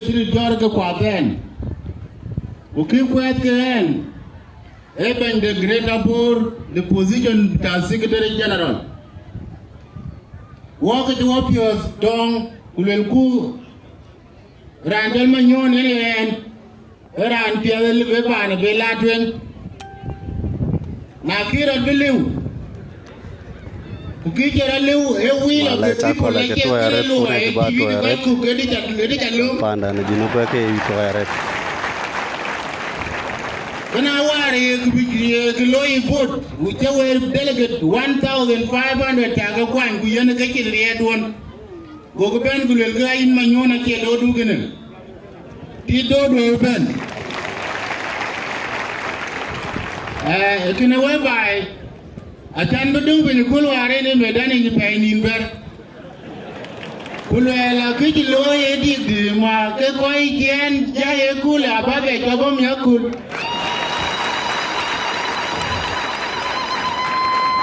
Peter Deng Akuei. Okay, quite again. Even the Greater Board, the position as Secretary General. Walk it up your tongue, Ulelku, Randall Magnon in the end, Ran Pierre Liveban, Belatwin. Nakira Belu. Ukijera leo wheel of the people like Panda na jinupa ke itoere. Kana wari kiloi vote uchawe delegate 1,500 taga kwan kuyana kake riad one gogo ben gulel ga in manyona ke do dugene ti do ben kina we bai atan bedu bin kulware ne medani ni painin ber kulwela kiji loye di ma ke koi jen jaye kula babe jabom yakul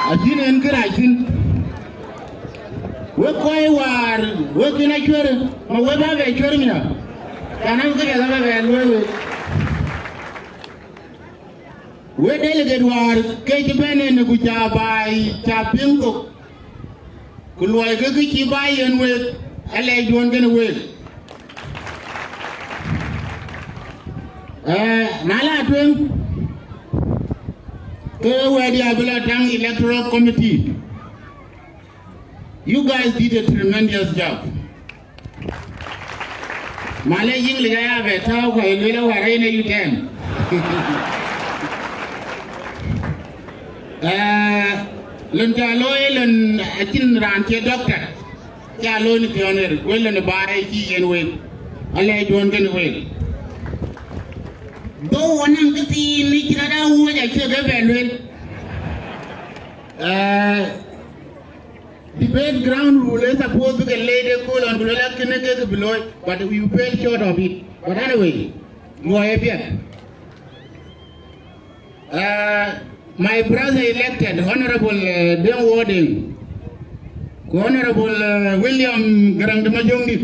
Ajin en kerajin, we koi war, we kena cuci, ma we bawa cuci mina, karena kita sama bawa we delegate war, kaya bene nego cabai, capingko, keluar ke cibai en we, alai jual kena we, nala tueng. Electoral Committee. You guys did a tremendous job. Malay English I have a talk while you can. Loyal and a chin ranch doctor. Jalon pioneer, well and a buy key and wait. Alay don't get away. Go on and get the Nicaragua who I should have the background rule is supposed to get laid cool on the below, but we fell short of it. But anyway, you are here. My brother elected, Honorable Deng Warding, Honorable William Grandmajongi.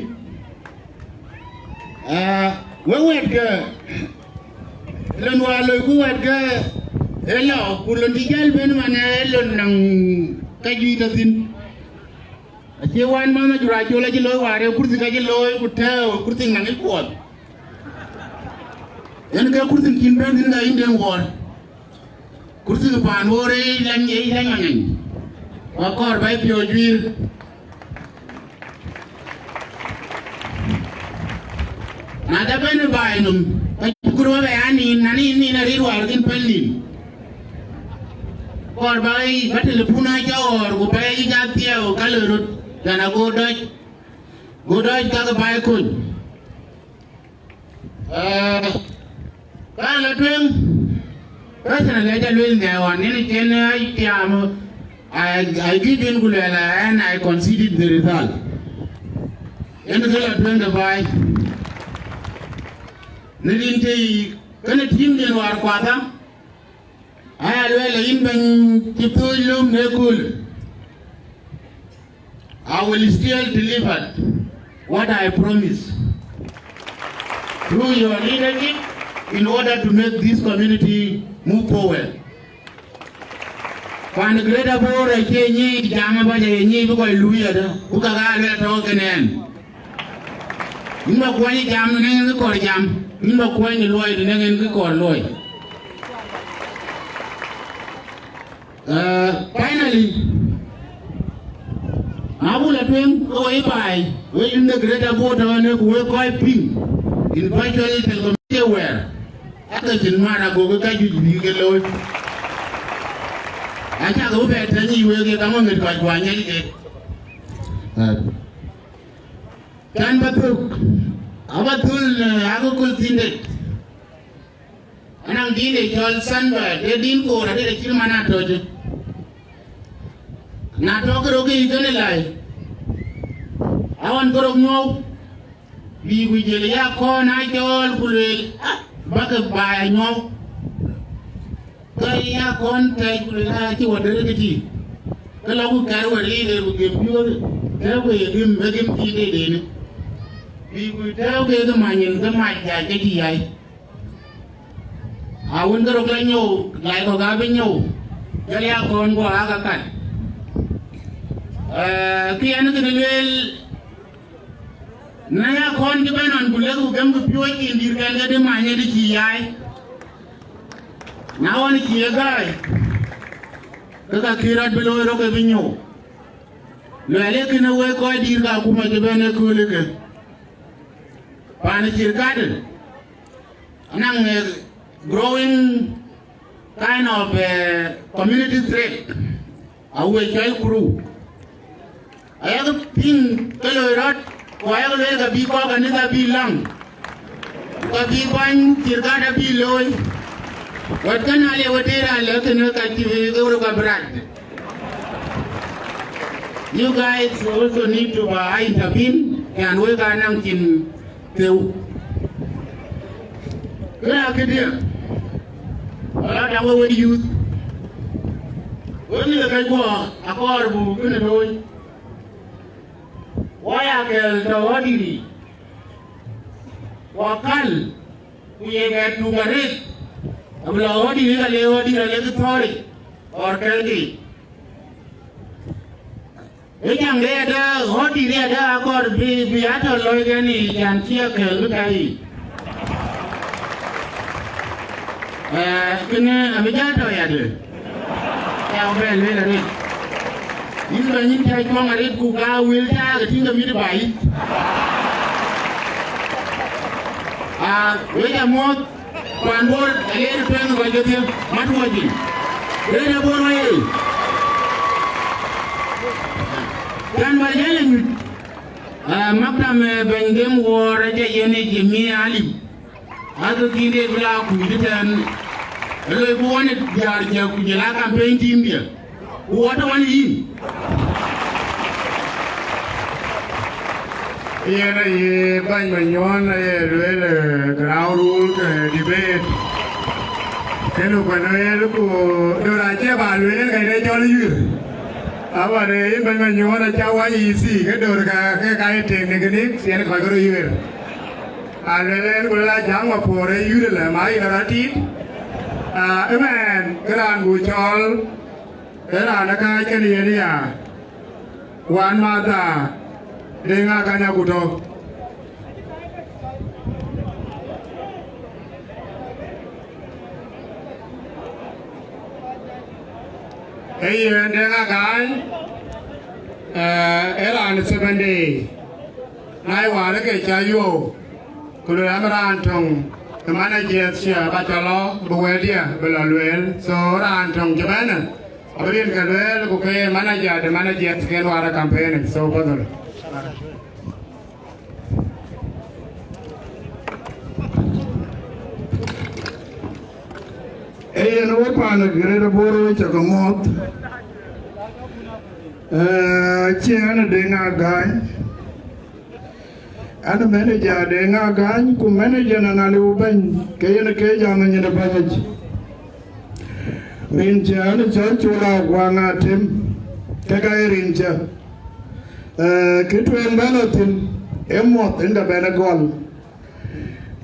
Where would go? Lenwalo who had go? Hello, Kulondigal Benman Nang Kajuitasin. A Chewan Mama Jurajola Jilo, I put the Gajilo, could tell, putting an equal. Then go putting Kimberlin in the Indian war. Kursi Panore, Langan, or call by your drill. Not a penny by them, but you could have any in a real war in Penlin. Or by Battle Punaja or by Jatia or Kalurut, then I go Dutch, got a bike. Personally, I will there on any channel. I give in Gulella and I conceded the result. And the girl the by Nilinte, can a team in Warquata? I will in Tipulum Nekul. I will still deliver what I promise through your leadership in order to make this community move forward. When the greater board I change Jamaba because Louis Ukaga Token. You know when jam the call jam, you know when the lawyer the call lawyer. Finally, I will attend away by in the greater board on a work quite pink in virtually where Ajak Mara go you get low. I can't go back and you will get among it by one. Can but look, Abatul Agokul Tindet. And I'm dealing with Sunbird, they didn't go at the Kilmana. Not talk okay, you can lie. I want to know. We will get corn, I told Bucket by no. Kaya contact with what the tea. The local carrier will give you. That way, you make him feed it in. vì buổi theo cái mà nhìn cái mạch dài cái gì vậy à vẫn cái rồi lại có cái bên nhau cái là con của các bạn khi anh cái này naya con cái bên anh cũng lấy cái gam cái phiếu cái đi cái mà nhìn cái gì vậy nào anh kia cái kirat below rồi cái bên nhau lại cái nào vậy coi đi cái cũng mà cái bên này cứ lấy cái Panikirkadil, anang growing kind of community threat. Awe chai kuru. Ayaga ping kaloirat, ayaga le ka bi ko ka ni ka bi lang. Ka bi ban kirkada bi loy. Wat kan ale wadera le kana ka ti goro ka brad. You guys also need to intervene and we ka nang kin Teu, kaya kaya, wala tayo with youth. Wala kaya ko ako arbu kaya doy. Wala kaya tawadi, wakal, kuya kaya tumarit. Abla wadi kaya lewadi kaya thori, or kaya yang dia ada, hoti dia ada akor biasa loy gani yang siap ke lukai. Kena ambil tu ya tu. Yang bel lari. Ini banyak cai kong hari kuka wilda ketinggal miri bayi. Weda mot panbor ayer peng wajib dia matu wajib. Weda bor wajib. Dan wajib makam bengem war aja yene jemi alim. Aku kini belah kuda dan kalau bukan biar jauh jelas campaign team dia. Buat apa ni? Iya na ye banyak menyon ye real ground rule debate. Kalau kau nak ye lu doraja balu ye kaya jual yur. Apa ni banyak menyon aja wajib isi ke dorka ke kaya teknik siapa kau kau yur. Alhamdulillah kalau jangan apa yur lah mai narati. Eman keran bucol keran nak kaya ni ya. Wan mata dengan kanya kudo. Dengan kan era ni sebende. Nai wala ke cayu. Kalau amaran tong kemana dia siapa calo buat dia belaluel. So orang tong gimana? Abrin kaluel bukan mana dia sekian wara kampanye. So betul. Yang apa nak kira boro cakamot, cian dengar gan, ada manager dengar gan, ku manager nang lalu ban, kaya nak jangan jadi banyak. Rinca ada cakap wanga tim, kaya rinca. Kita yang balatin, emot inda benagol.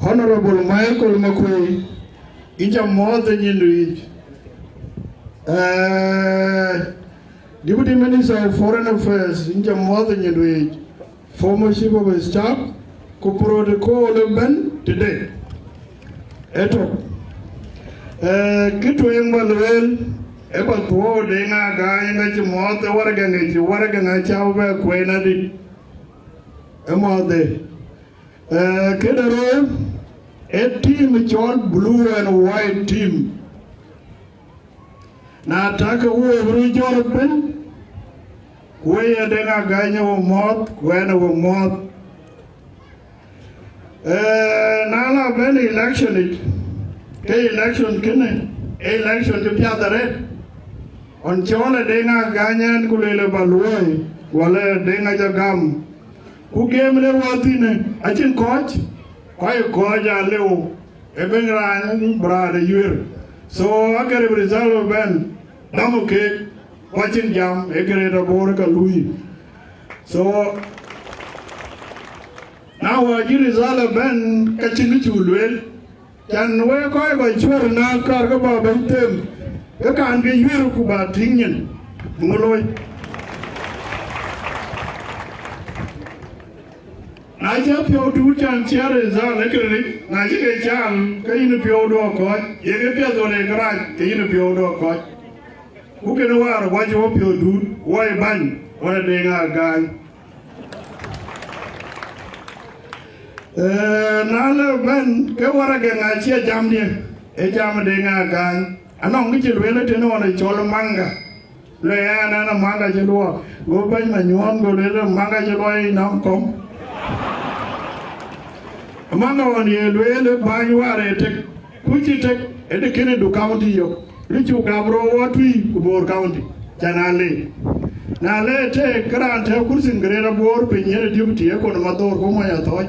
Honorable Michael Akuei, ija mota nyinduit. Deputy Minister of Foreign Affairs, ija mota nyinduit. Former Chief of Staff, ku protocol ben today. Eto. Kita yang balwel. Eba tuo denga gaya ngaji mote warga ngaji awe kue nadi emote kedaro a team called blue and white team na taka uwe bru jor pen kue ya denga gaya wo mot kue na wo mot na la ben election it ke election kene election to piadare on chona denga ganyan kulele baluai wala denga jagam ku game le watine achin coach ja leo ebengra brada yur so agare result ben damuke watching jam egre da borka lui so Now Jerusalem ben kachini chulwel can we go chwer na karga ba bentem e kan ge yuru ku ba tingin ngoloy na je pyo du chan chere za le kre na je ge chan ke yin pyo do ko ye ge pyo do le gra ke yin pyo do ko ku ke no war wa jo pyo du wo e ban wo de nga gan nale ben ke wara ge nga chia jam die e jam de nga gan anong gi chilwele te no ne chol manga le ana na manga chilwo go ban ma nyom go le manga chilwo i nam kom manga on ye le ba yu are te ku chi te e de kene du county yo ri chu gabro watui ku bor county janale na le te kran te kursin grera bor pe nyere deputy e ko ma dor ko mo ya toy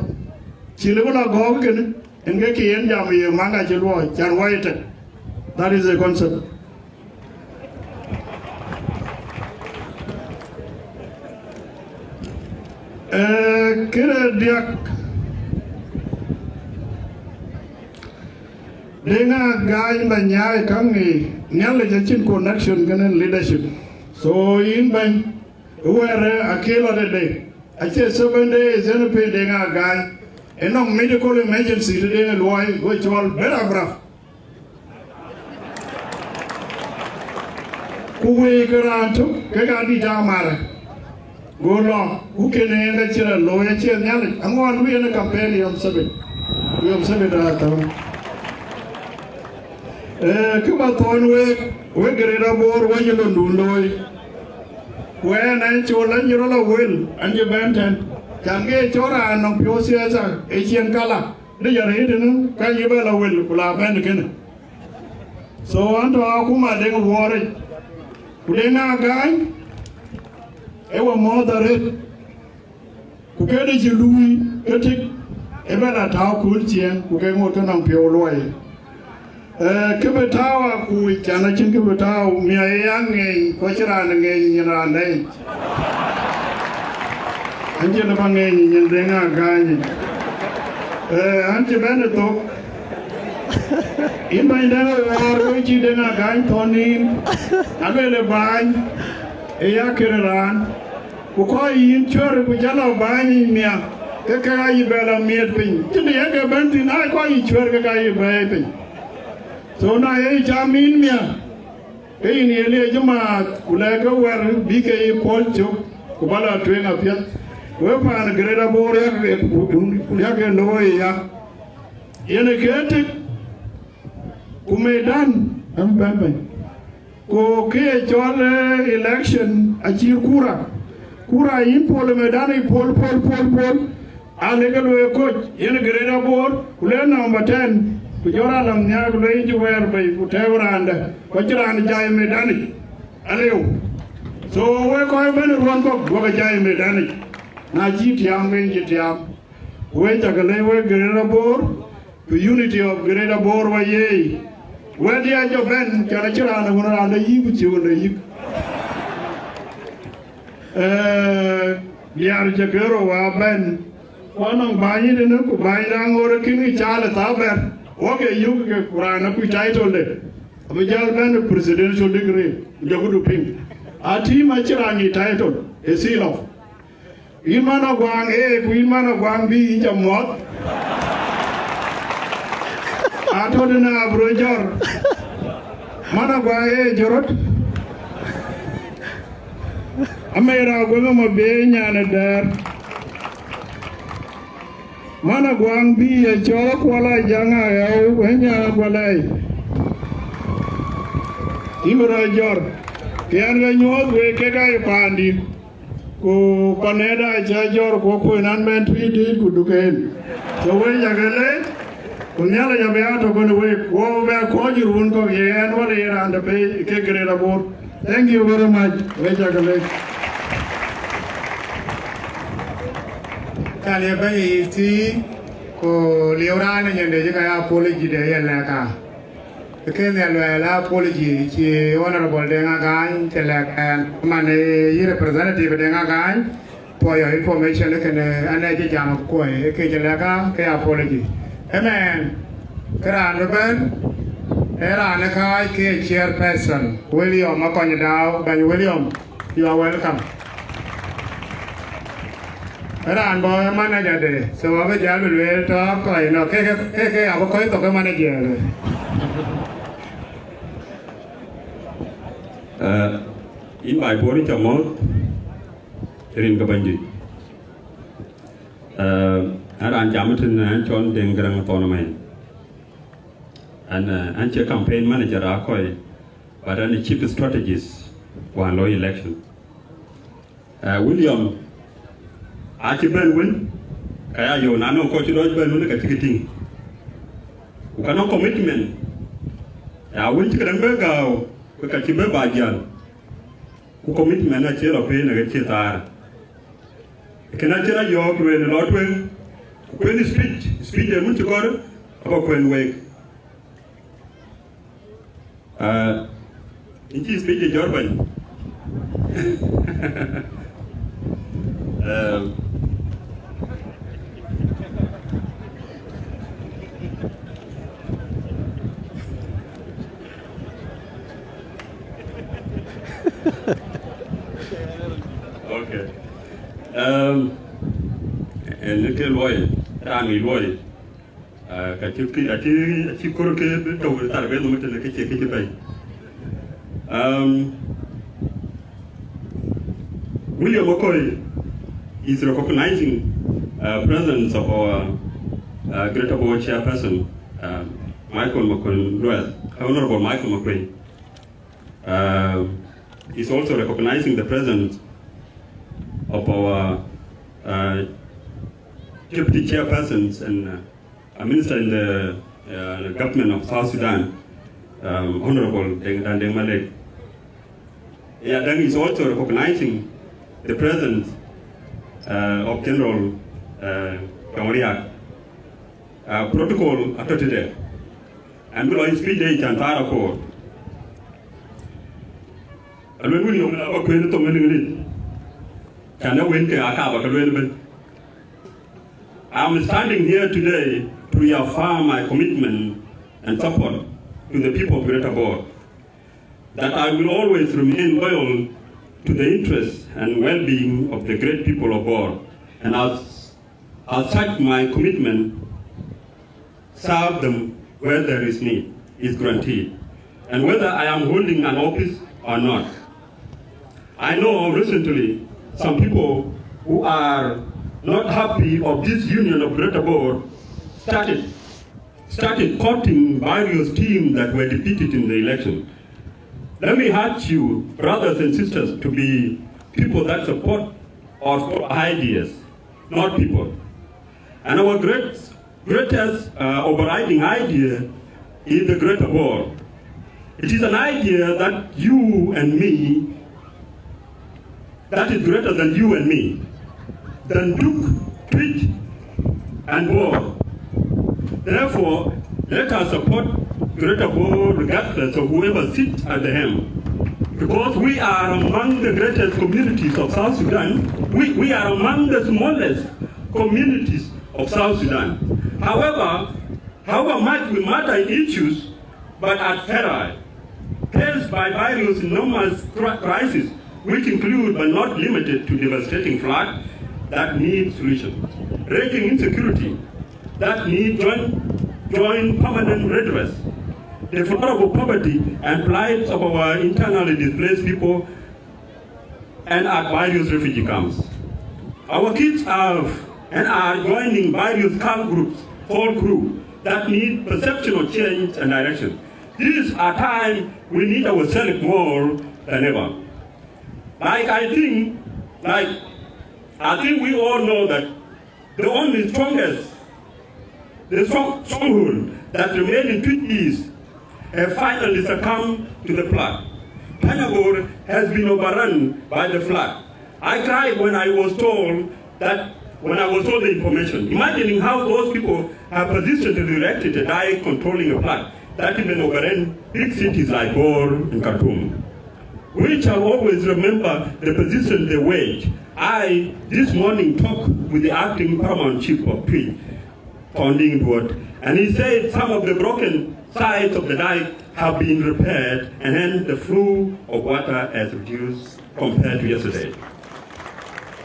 Chile wala go ken enge ki en jam ye manga chilwo chan waite. That is the concept. Kira diak denga gai banyai kangi nyale jachin connection kanen leadership. So in ban where akelo de day. Ache 7 days en pe denga gai enong medical emergency de loy go chol berabraf kuwe garanto ke ga di jamara go lo ku ke ne ga chira lo ya che nyal amon wi na campaign yom sabe da ta ke ba ton we gerera bor wa yelo nduloy we na chola nyiro la wel anje benten Change chora no piosia sa e Chiengkala de yare de no ka yibela wel kula ben ken so anto akuma de wore kulena gai e wa modare ku kede jilui ketik e bela ta ku chien ku ke ngor kana pio loy ke betawa ku chana chin ke betawa mi ayange ko chira nge nyina nei Anje na bange nyen denga ganye anje bene to imba indana war ko chi denga ganye tonin abele ban e yakiran ko ko yin chore ko jalo bani mia ke ka yi bela miet pin tinde yake benti na ko yi chore ka yi bai pin so na ye jamin mia e ni ele jama kula ga war bi ke polcho ko bala twenga pia we pan greda bor ya ke no ya yene kete kumedan am bamban ko ke chole election achir kura in pol medan i pol alega we ko yene greda bor kule number 10 ku jora lam nya ko le ji wer bay ku tewranda ko jirani jay medan alew so we ko ben ron ko go jay medan na jitiam ben jitiam we tagale we gerera bor the unity of gerera bor wa ye we dia jo ben chara chara na ngora na yibu chiwo na yib liar jagero wa ben wanang bayi de no ku bayi na ngora kini chala taber oke yug ke qur'ana ku title de abijal ben presidential degree jagudu ping ati ma chira ni title a seal of Imana gwang ku imana gwang bi jamot ato dina brojor mana gwang jorot amera gwang mo be nyana dar mana gwang bi e chok wala janga yau wenya gwalai imra jor kian ga nyod we ke ga pandi ko paneda jajor ko nan men twidi ku duken so we jagale kunyala jabe ato ko we ko be ko jirun ko yen wala iranda be ke greda bor thank you very much we jagale kale bay ti ko liorana nyande je kaya apology de yella ka ke ne la apology ki honorable Deng Akuei telekan mane yi representative Deng Akuei for your information can ane jam ko e ke jelaga ke apology amen kran ben era ne kai ke chairperson William Akonyadao by William, you are welcome. Ran boy manager de so we jal will talk ko no ke abakoi to ke manager in my body chamot rin ka banji aran jamatin chon deng grang tournament and anche campaign manager Akuei but an chief strategist one law election William achi ben win kaya yo nano ko ti do ben win ka ticketing ukano commitment ya win ti kan be gaw ka ti be bajan ku commitment na chero pe na ke tar kana chera yo ku en lot wen ku ni speech de mun ti ko aba ko en we inchi speech de jorban okay. And little boy, Rami boy, Kachiki Koroke, Tarabel, and the Kitty Bay. William Akuei is recognizing presence of our Greater Board chairperson, Honorable Michael Akuei. Is also recognizing the presence of our deputy chairpersons and a minister in the government of South Sudan, Honorable Deng Akuei. Yeah, Deng is also recognizing the presence of General Kamariak. Protocol today, and we'll speak the entire court. And when we know Akuei to many can I win the I'm standing here today to reaffirm my commitment and support to the people of Greater Board, that I will always remain loyal to the interests and well-being of the great people of Board, and as such my commitment serve them where there is need is guaranteed, and whether I am holding an office or not. I know recently some people who are not happy of this union of Greater Board started courting various teams that were defeated in the election. Let me urge you, brothers and sisters, to be people that support our ideas, not people. And our greatest overriding idea is the Greater Board. It is an idea that you and me, that is greater than you and me, than Duke, Tweet, and Board. Therefore, let us support Greater Board regardless of whoever sits at the helm. Because we are among the greatest communities of South Sudan. We are among the smallest communities of South Sudan. However much we matter in issues, but are feral, faced by various enormous crises, which include but not limited to devastating flood that need solutions, raging insecurity that need joint permanent redress, deplorable poverty and plight of our internally displaced people and at various refugee camps. Our kids have and are joining various camp groups called crew that need perception of change and direction. These are times we need ourselves more than ever. I think we all know that the only stronghold that remains in Tweet East have finally succumbed to the flood. Panagor has been overrun by the flood. I cried when I was told the information, imagining how those people have persistently erected a dike controlling a flood that even overran big cities like Bor and Khartoum. We shall always remember the position they waged I, this morning, talked with the acting paramount chief of Tweed, founding Edward, and he said some of the broken sides of the dike have been repaired, and hence the flow of water has reduced compared to yesterday.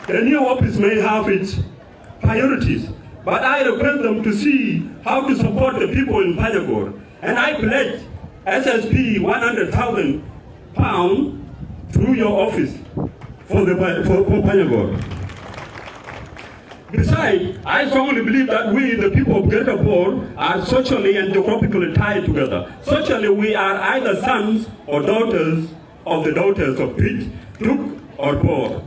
The new office may have its priorities, but I request them to see how to support the people in Panyagor, and I pledge SSP 100,000 pounds through your office for Panyagor. Besides, I strongly believe that we, the people of Greater Bor, are socially and geographically tied together. Socially, we are either sons or daughters of the daughters of Pit, Tuk, or Bor,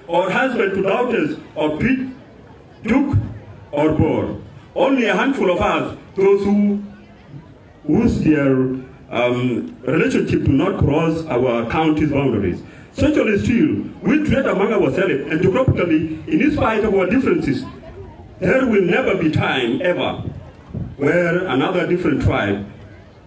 or husband to daughters of Pit, Tuk, or Bor. Only a handful of us, those whose their relationship do not cross our county's boundaries. Socially still, we trade among ourselves, and geographically, in spite of our differences, there will never be time, ever, where another different tribe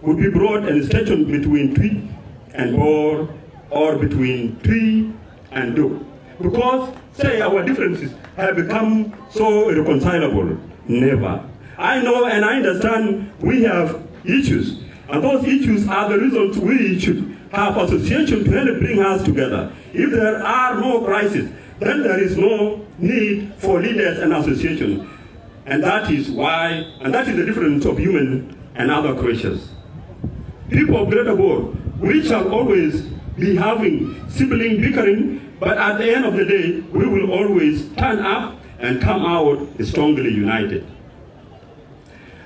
would be brought and stationed between Tweed and Bor, or between Tweed and Duk. Because, say, our differences have become so irreconcilable. Never. I know and I understand we have issues, and those issues are the reasons we should have association to help bring us together. If there are no crises, then there is no need for leaders and associations. And that is why, and that is the difference of human and other creatures. People of Greater Bor, we shall always be having sibling bickering, but at the end of the day, we will always stand up and come out strongly united.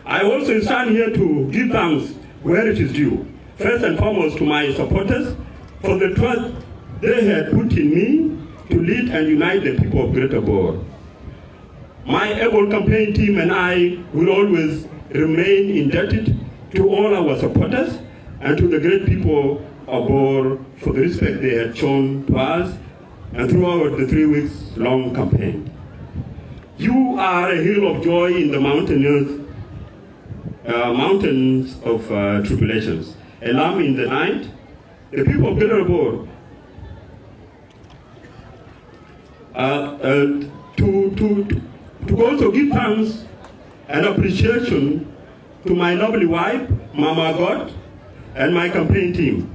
I also stand here to give thanks where it is due. First and foremost to my supporters for the trust they had put in me to lead and unite the people of Greater Bor. My able campaign team and I will always remain indebted to all our supporters and to the great people of Bor for the respect they had shown to us and throughout the 3 weeks long campaign. You are a hill of joy in the mountains of tribulations. A lamb in the night. The people of Greater Bor to also give thanks and appreciation to my lovely wife, Mama God, and my campaign team.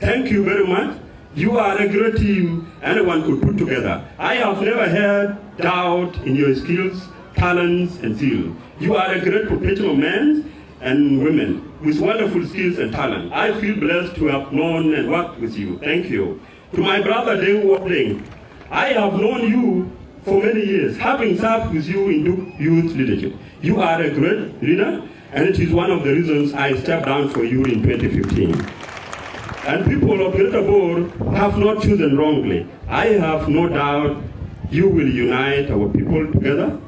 Thank you very much. You are a great team anyone could put together. I have never had doubt in your skills, talents, and zeal. You are a great professional men and women with wonderful skills and talent. I feel blessed to have known and worked with you. Thank you. To my brother Deng Akuei, I have known you for many years, having served with you in youth leadership. You are a great leader, and it is one of the reasons I stepped down for you in 2015. And people of Greater Bor have not chosen wrongly. I have no doubt you will unite our people together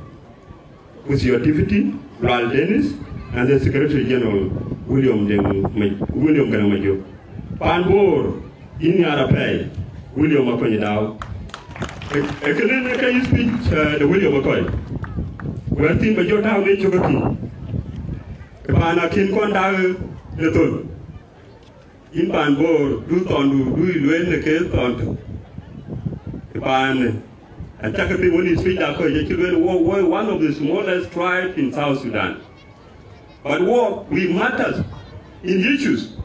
with your deputy, Ral Dennis, and the Secretary General, William Garamajo. Pan Bor, in Yarapay, William Akuei. Can you speak the William Akuei? Where think by your town, Chogaki? Pana Kin Konda, the Tun. In Pan Bor, do the case on Pan. And Chakapi, when you speak that, were one of the smallest tribes in South Sudan. But what we matters in issues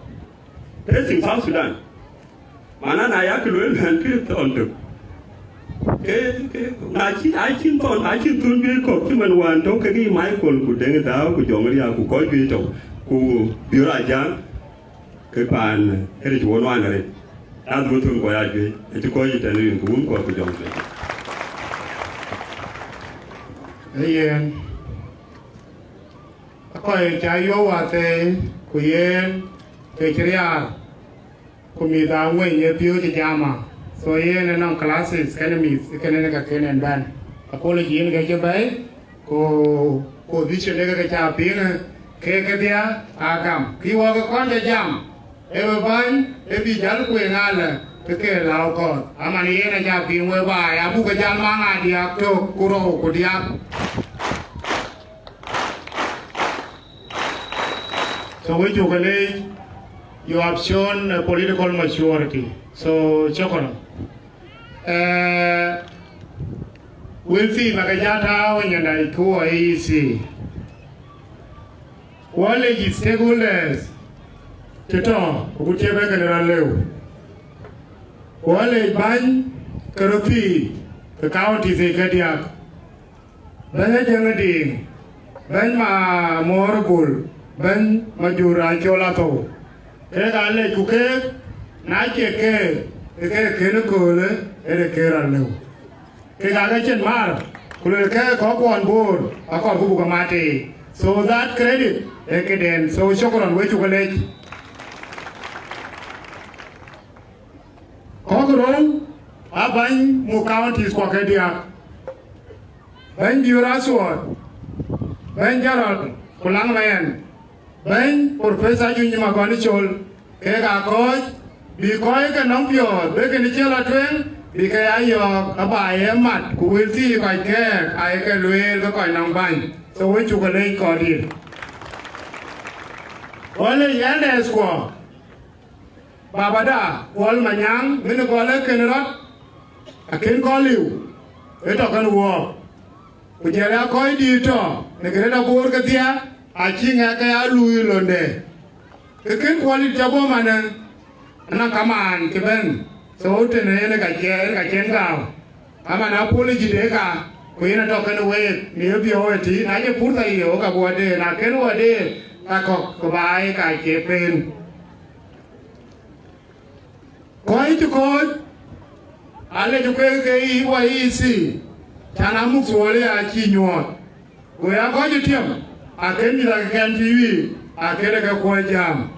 facing South Sudan. Manana Yakul and Peter on the I can turn me human one, don't get Michael who dang it out with Jomaria who called you who you're Ajak, Kapan, Heritage 100. That's what we are doing, and to call it and in the womb of Jomaria. Koi chayo wate kuyen kechiria kumida ngwe piu chama so yen non classes enemies kenen ka kenen ban apology in ga bay ko position ga cha pin ke dia agam ki wa ko kon jam e ban e bi jal ku ngala ke lao ko amani yen ja pin we ba ya bu ga jal ma nga dia to kuro ko dia. So we you have shown political maturity. So, Chokono. will see Magajata when you go easy. What is stakeholders? Chito, whichever can run. What is Ban Karupi, the county is a Kadiak. Ben Janadi, Ben Ma Morabul, Ben Majura Cholato. Egale Kuke, Nike, a Kenakole, and a Kerano. Egagachan Mar, Kulaka on board, a Kobukamati. So that credit, Ekeden, so Chokoran, which you collect. Kokoron, Aban, Mukaunt is Kwakadia. Ben Durasword, Ben Gerald, Kulangman, Ben Professor Junior Magonichol, Kega Coy, Bikoi Canompio, Bekan Chela Twin, Bikayo, Abai, Mat, who will see if I care, I can wear the coin on bind. So which you collect Cordial. Only Yanda Squaw. Babada, Wal Manyang, Minogola Kenrot, I can call you. It can walk. Ujala koi dito, negreda borgatia, I ching akaya Louis Londe. The king quality jabo man, and a command, Kiben. So Tenene I can go. I'm an apology dega. Queen are talking away, near the OT, I can put a yoga board in, I can what day, I cock, buy, I keep in. Going to court, I let you go easy. Tanamu Swole, I Chinyuan. We are going to him. I can be like a TV, I can a quite jam.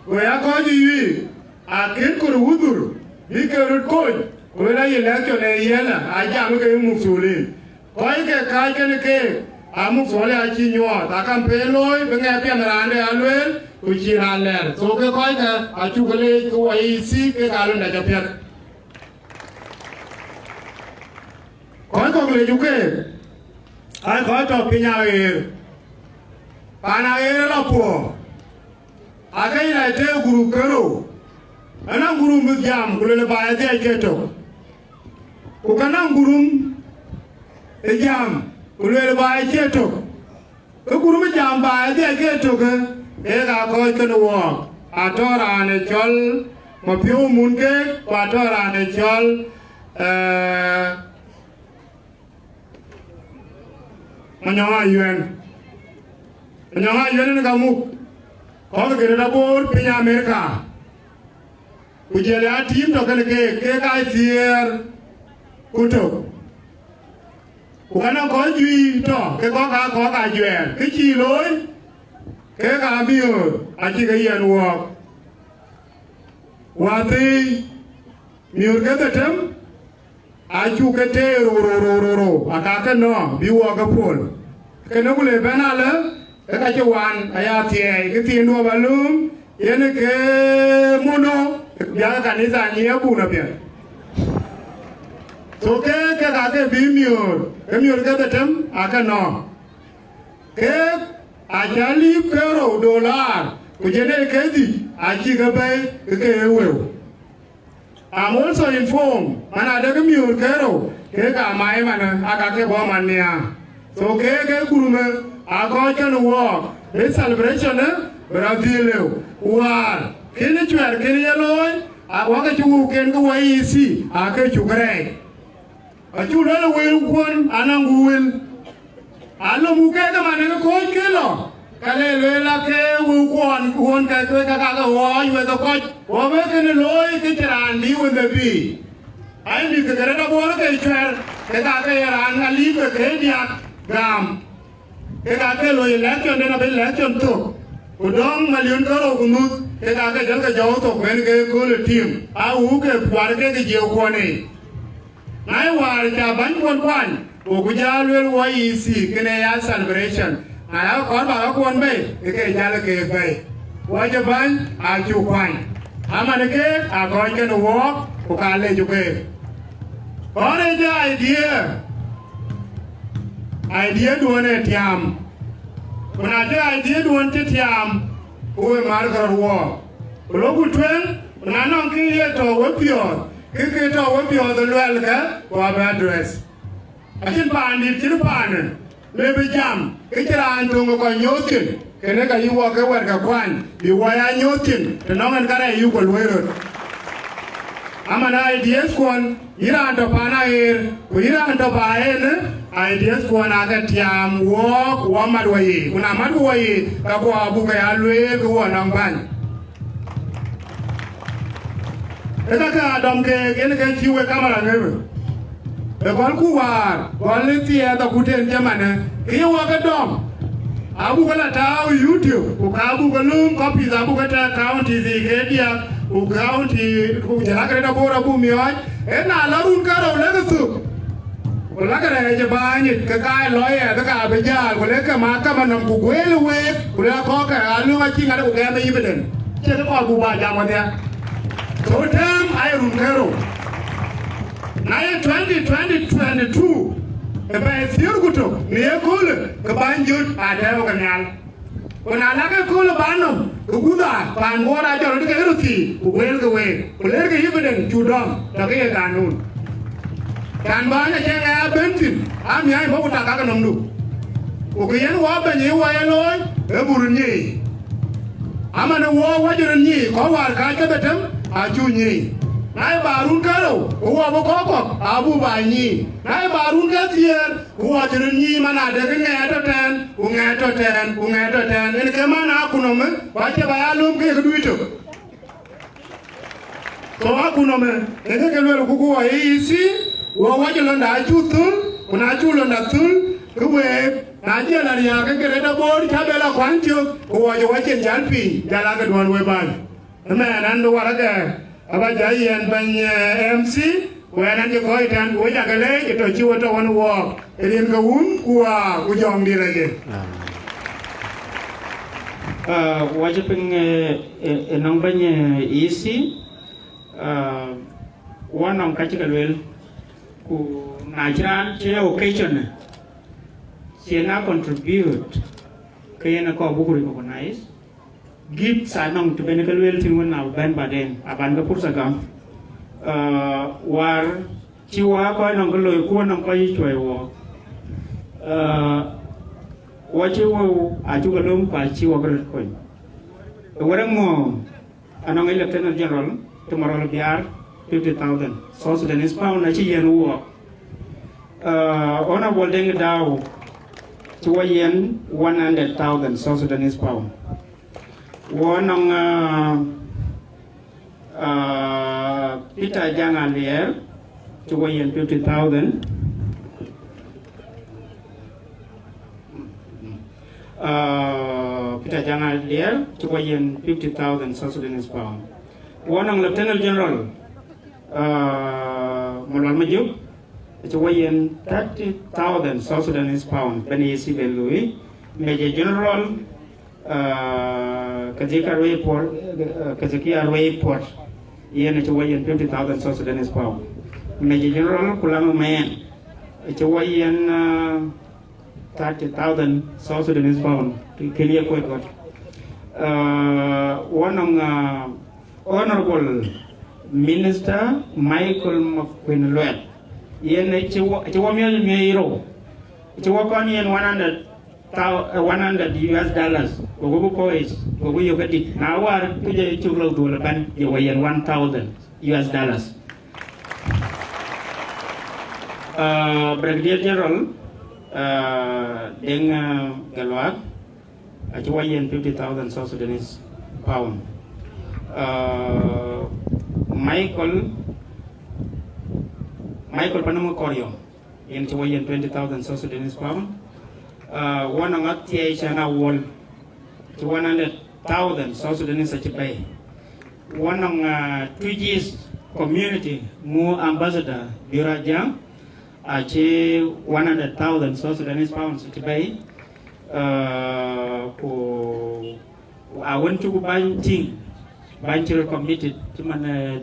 We are going to you, I can go to Wudur, he can record. When I elect on a yellow, I jam again Musuli. Quite a kite and a cake. I move Swole, I Chinyuan. I can pay Lloyd, bring up and around the Alwell, which he had there. So, quite a chocolate, who I see a gallon at Japan. Koi kong le juke, ai koi to pinya air, pana air la po, agai la te guru kero, anang guru mujam kule le bayar dia keto, ukanang guru ejam kule le bayar keto, guru mujam bayar dia keto ke, ega koi keno walk, atora ane chol, mapiu munke, atora ane chol, Manyawa UN ni kamu kau kerana bor Pinya Amerika ujela tim to kan ke kai tier kuto ukana kau jui to ke kau ka jual ke chi loi ke ka bio aji ke yan wo wati miur ke tetem Aju kete ro akaka no biwa ka pol kena bule benale ka jawan ayati ke tinu balum yene ke mono ya kanisa ni abu na pia so ke bimiur kemiur ke tetem aka no ke ajali kero dollar kujene ke di aji ke bai ke ewe I'm also informed, man, I don't know Kero, Keka, my man, I got woman near. So, Keka Gurume, I got on walk. This celebration, Brazil, War, Kenituar, Kenny, I walk at you, can go away easy, I get you great. But you don't will one, and will. I know who get the man and a cold killer. Kalela ke won ka wa you the coach wa me ke loy ke ran bi with the bi ai mi ke ra bo ke chwer ke ran ali ke dia gam ke loy election na be election to udong malion ko gunut ke jal ke jaw to men ke ko team a u ke par ke je ko ne nai war ja ban kwan o ku ja lwel wa isi ke ne ya celebration I call my own bay, the Jalake Bay. What you buy, I do fine. I'm on a gate, I'm going to walk, who can't let you pay. What is the idea? Idea doing it, yam. When I do idea doing it, yam, who am I going to walk? Local train, when I don't get it or whip you, kick it or whip you the Luelka, or address. Achin pan di chin pan le be jam ke chira antung ko nyotin kene ka yuwa ke wer ka kwan bi waya nyotin to nongan kare yu ko lwero amana ideas kon ira to pana ku ira to baen ideas kon aga tiam wo madwayi kuna madwayi ka ko abu ka alwe ko nang ban eda ka dom ke kene ke chiwe kamera ngebe e gol ku war gol tie da kuten jamane ke wa ka dom abu kala ta YouTube ku ka abu galum copies abu kata county zigedia ku county ku jara kare da bora bu mi oj e na larun ka ro le su ku la kare je ba ni ka kai loye da ka be ja ku le ka ma ka manam ku gwele we ku la ko ka alu ma chi ngada ku ga me yibeden che ko bu ba ja mo dia so tam ai run karo na 2022 eba thirguto ni ekule ke banjut ada o kanal ona laga kule bano guda pan bora joro ke ruti ku wel ke we ku ler ke yibeden chudom to ke ganun kan bana je ga bentin am yai bo ta ka nomdu ku ke yen wa ba ni wa yelo e burunyi amana wo wajoro ni ko war ka ke betem a chunyi nai barun karo uwa bo koko abu banyi nai barun ka tier uwa jirni mana de ngeto ten en ke mana kuno me wache ba yalum ke duito ko akuno me en ke lelo kuku wa isi wo waje londa chutul kuna chulo na tul kuwe na je la ya ke da bor ka bela kwancho uwa je wache jalpi jala ga don we ban me nan do waraga aba jayen ban MC wana je ko itan wo jagale to chiwo to won wo erin ga wun kuwa ku jong di rege waje peng enong ban isi wanong kachikalwel ku najran che occasion che na contribute kayena ko buku recognize give sanong to benekalwel tin wona ban baden aban ga pursa gam war chiwa ko nong loy ko nong ko yichwe wo wachi wo ajuga dom pa chiwa ko ko warang mo anong lieutenant general tomorrow biar 50,000 so Sudanese pound na chi yen wo ona bolding daw chiwa yen 100,000 so Sudanese pound wonong Peter Deng Akuei to weigh in 50,000. Peter Deng Akuei to weigh in 50,000 South Sudanese pound. Wonong Lieutenant General Mulal Majuk to weigh in 30,000 South Sudanese pound. Beni Yesi Belui, Major General Kazika Arway Port, yen to weigh in 20,000 South Sudanese pound. Major General Kulama Mayan, to weigh in 30,000 South Sudanese pound. To kill you quite what. One Honorable Minister Michael McQueen, yen to Wamiel Meiro, to work on yen 100 US dollars. Go poets, go you get it. Now, what to the children to the band, you weigh in 1,000 US dollars. Brigadier General Deng Akuei, at weigh in 50,000 South Sudanese pound. Michael Panama Koryong, in to weigh in 20,000 South Sudanese pound. One on that Tiana wall to 100,000 South Sudanese such a bay. One on 2G's community, more ambassador, Birajang, achieve 100,000 South Sudanese pounds such a bay. I went to Banting, Banchero committed to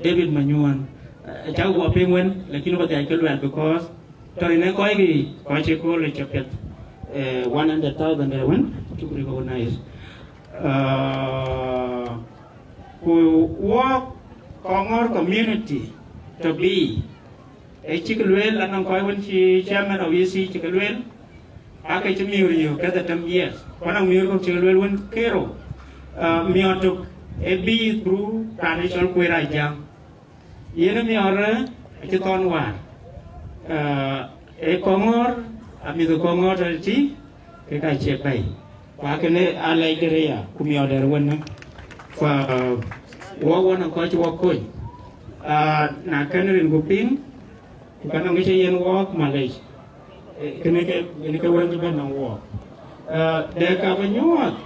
David Manuan. A child of penguin, like you know what I could well because Torine Koigi, Pachico, Chapet. 100,000 I went to recognize. Who work on our community to be Chikalwell and Uncle chairman of EC Chikalwell. I can you get them years. One of you Chikalwell went Kero. Me took a B through traditional queer Ajak. Yenemy or a chiton one. A Kongor, a Mizu Kongor tea, a Kai Bay. Pakane a like the Rea, whom you order one for one of Coach Wakoi. Na Canary Guping, you can only walk Malaysia. Can I get a word to walk? There come a new one.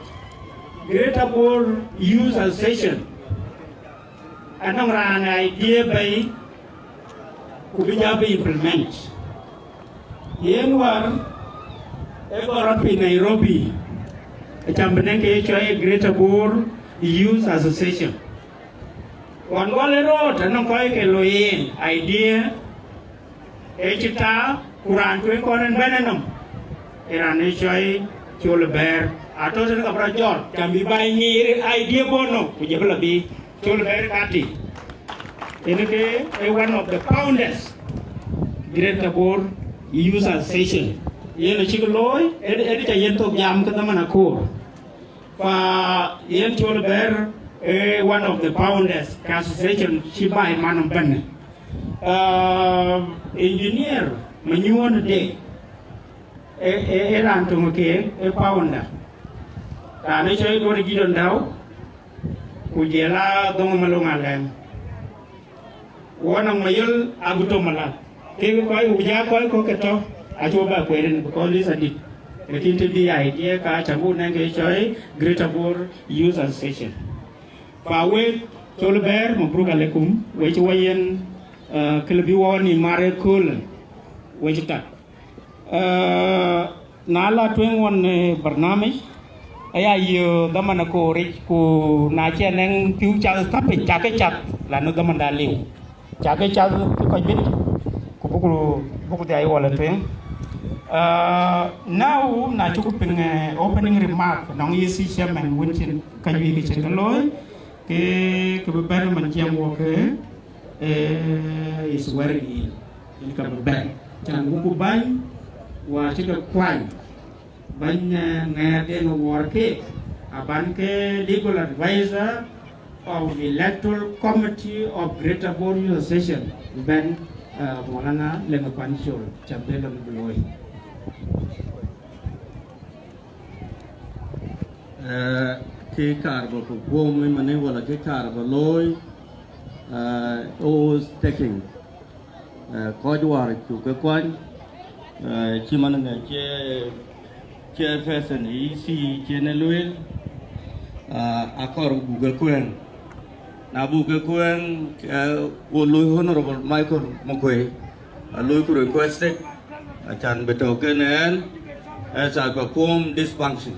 Greater Board use as session. I don't run an idea by Kubijabi implement. Yen one, ever up in Nairobi, a Chambaneke HOA Greater Board use association. One Wally Road, and no quite a loyen idea. Echita, Kuran, Twinkon and Benenum. Iran HOA, Cholabear. I told you about John. Can be buying me idea bono, which will be Cholabear Kati. In one of the founders, Greater Board use association. Yen Chigaloy, editor Yento Yam Katamanako. For Yen Cholabear. One of the founders, association, Shibai Manam Ben. Engineer, Manuan Day, Erantomoke, a founder. And I show you what you don't know. Kujela Domalonga. One of my old Agutomala. Take quite Ujakoi Cocato, Ajoba Queren, because this I did. It into the idea, Kachabu Nangachoy, Greater Board use association. Pawe Cholabear, Mabruka Lecum, which wayan Kilabiwan in Mare Kulan, which that. Nala 21 Barnamish, Aya you Damanako rich ku Nacha and few chas topic, Chakachak, Lano Damanda Liu. Chakachak, Kupuku, Bukutai Wallet. Now, Nachukuping opening remark, non easy chairman, Winchin, can you get a lawyer? Kebebaran Jam Walker is very in Kababan. Changuku Ban was a quine. Ban Naden Warke, a banke legal advisor of the Electoral Committee of Greater Board Association, Ben Molana Lenapancho, Chamberlain Bloy. Cái cả của gồm mình nên gọi là cái cả của lối ô taking có dọa chủ cơ quan chỉ mà người che fashion EC che nên luôn akor Google quen na Google quen ô lối honorable Michael Akuei lối của requested chan betul cái nên as a perform dysfunction.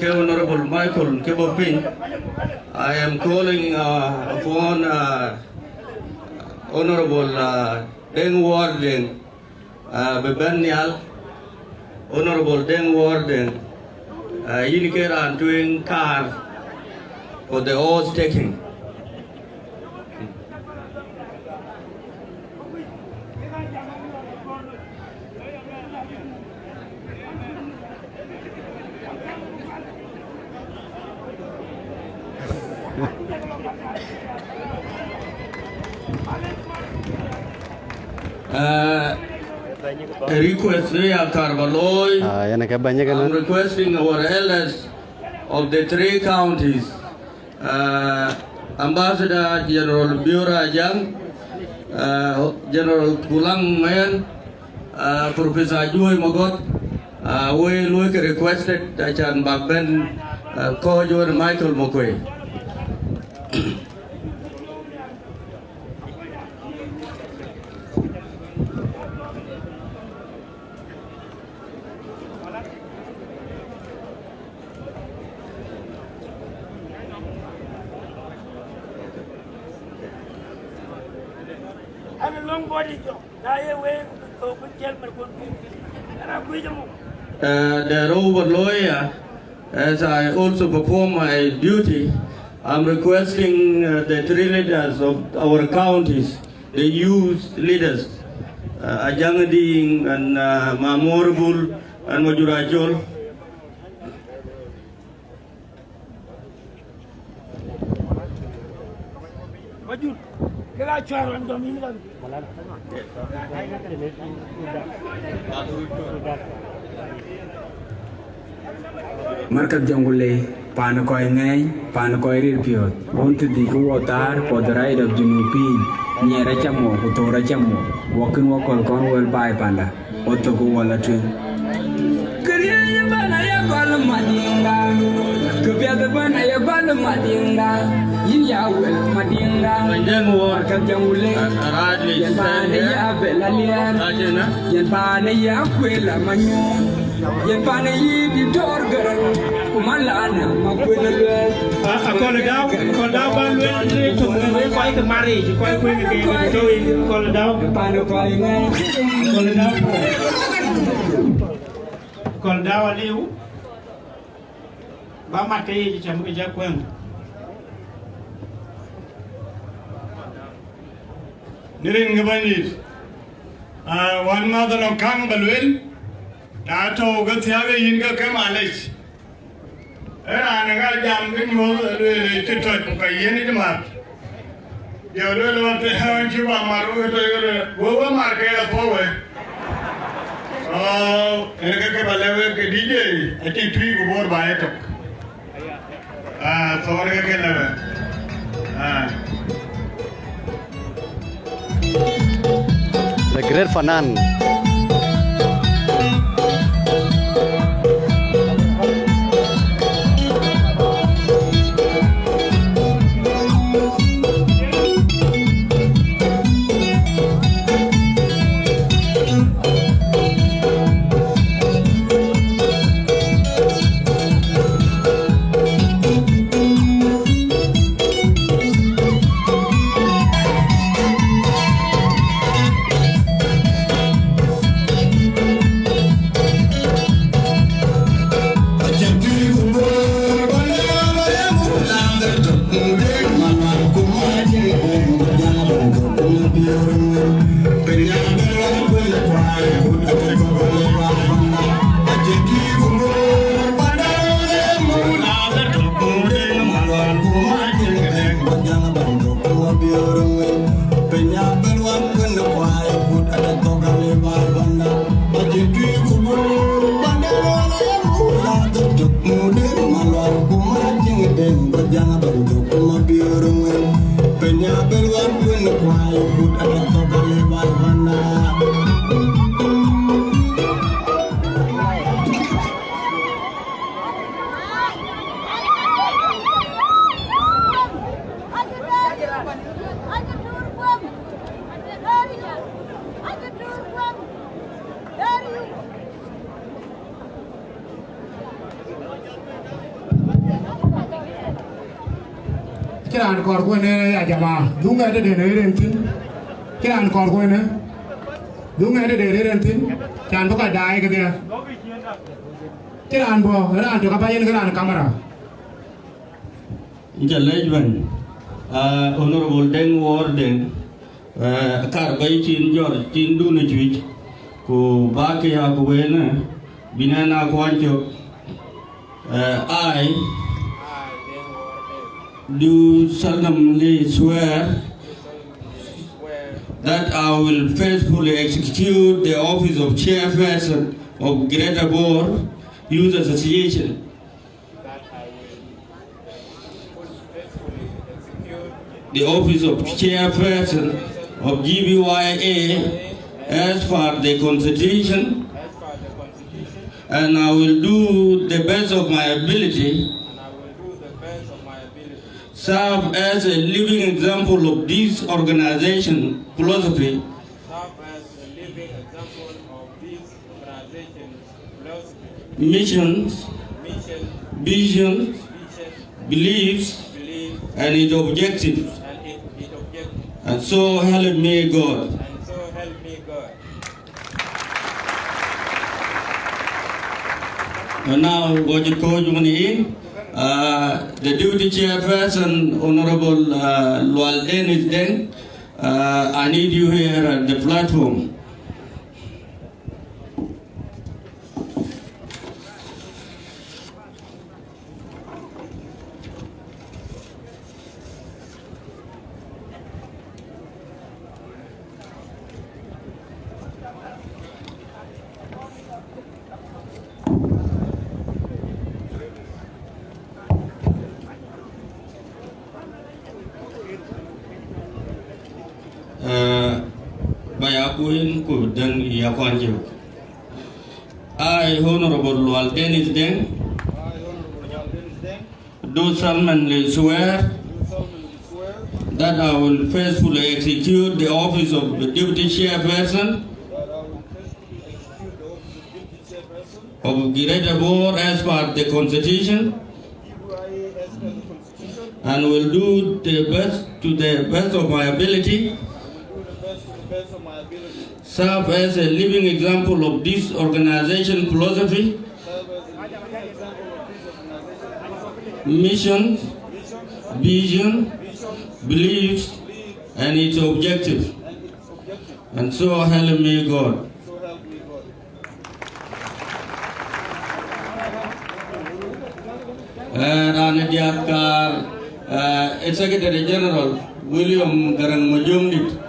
Honorable Michael Kebopin, I am calling upon Honorable Deng Warden Bebanial, Honorable Deng Warden, Yinikeran doing car for the oath taking. Request I'm requesting our elders of the 3 counties, Ambassador General Biora Ajak, General Kulang Mayan, Professor Ajui Magot, we look requested Achan Bagben Kojo and Michael Akuei. The overlawyer, as I also perform my duty, I'm requesting the three leaders of our counties, the youth leaders, Ajak and Mamorabul and Majurajol. Markat jangule pan koy ngay pan koy rir piot onto di ko watar for the right of Junupin nyera chamo ko tora chamo wakin wakol kon wel bai panda otto ko wala twen kriya ya bana ya gol madinga kubya da bana ya gol madinga yin ya wel madinga markat jangule yan bana ya belalian yan bana ya kwela manyon yan bana yi di torgaran kumalana makwela le call down ban le to le quay cái marriage quay quên cái tôi call down bana koy ngay call down liu ba mặt cái chấm cái giác quen Nirin Gabanit. One mother of Kang Balwin. Nato Gatiaga Yinga Kamalish. And I got jam in your to talk by Yenny Mark. You're little of the Heaven Juba Maru, Woba Market Power. Oh, Ekabalewa DJ, I think 3 more by it. Sorry again. The great Fanan. Kiran korko ne ajama dunga de rentin kiran korko ne dunga de rentin kan boka dai ke dia kiran bo ran to kapayen kiran kamera Intelligent, Honorable Deng Warden, Karbai Chin George, Chin Dunachwich, who Baki Akuei, Binana Kwancho, I do solemnly swear that I will faithfully execute the office of Chairperson of Greater Bor Youth Association. The office of Chairperson of GBYA as per the Constitution, and I will do the best of my ability, serve as a living example of this organization philosophy, missions, visions, beliefs, and its objectives. And so help me God. And now, what you call money in, The Deputy Chairperson, Honorable Lual Dennis Deng, I need you here at the platform. Bayakuin Kudang Yakwanjo. I, Honorable Lual Dennis Deng, do solemnly swear that I will faithfully execute the office of the Deputy Chairperson of Greater Board as per the Constitution, and will do the best to the best of my ability, serve as a living example of this organization philosophy, mission, vision, beliefs, and its objectives. And so help me God. Secretary General William Garang Majumdit.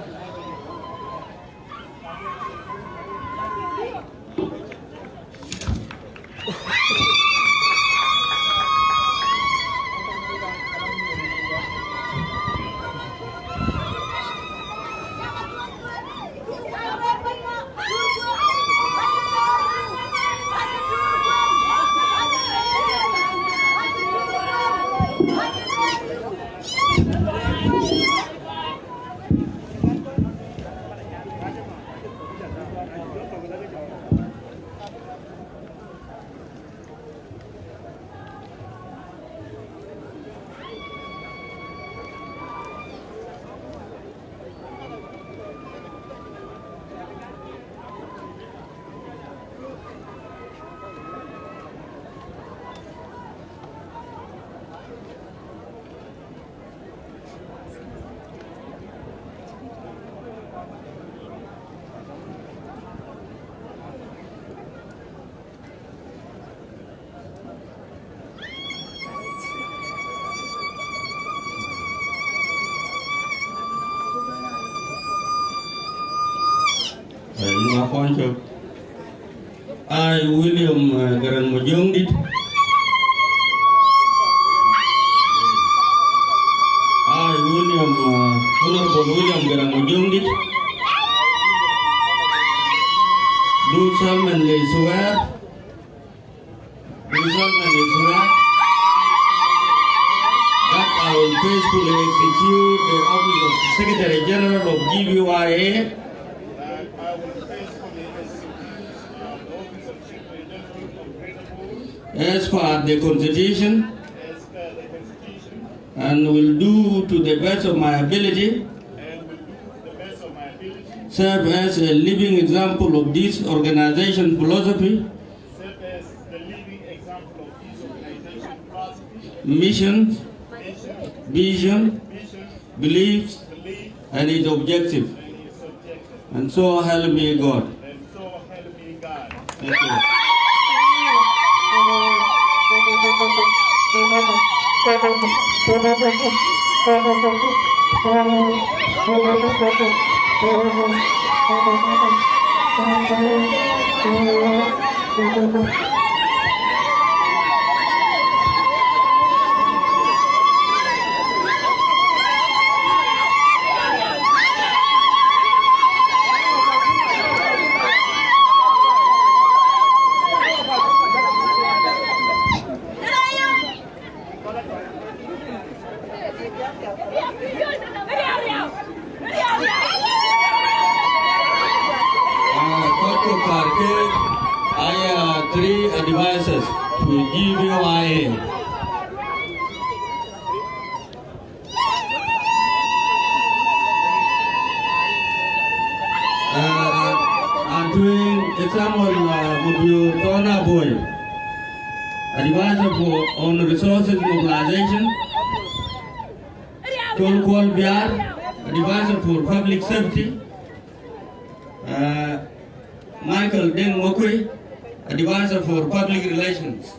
I, William Garang Majumdit, Honorable William Garang Majumdit, do solemnly swear that I will faithfully execute the office of Secretary General of GBYA as per the Constitution, and will do to the best of my ability, serve as a living example of this organization philosophy, mission, vision, beliefs, and its objective. And so help me God. Thank you. Three advisors to GBYA. And doing example Mudu Tona Boy. advisor on resources mobilization, Chiengkou advisor for public safety, Peter Deng Akuei, advisor for public relations.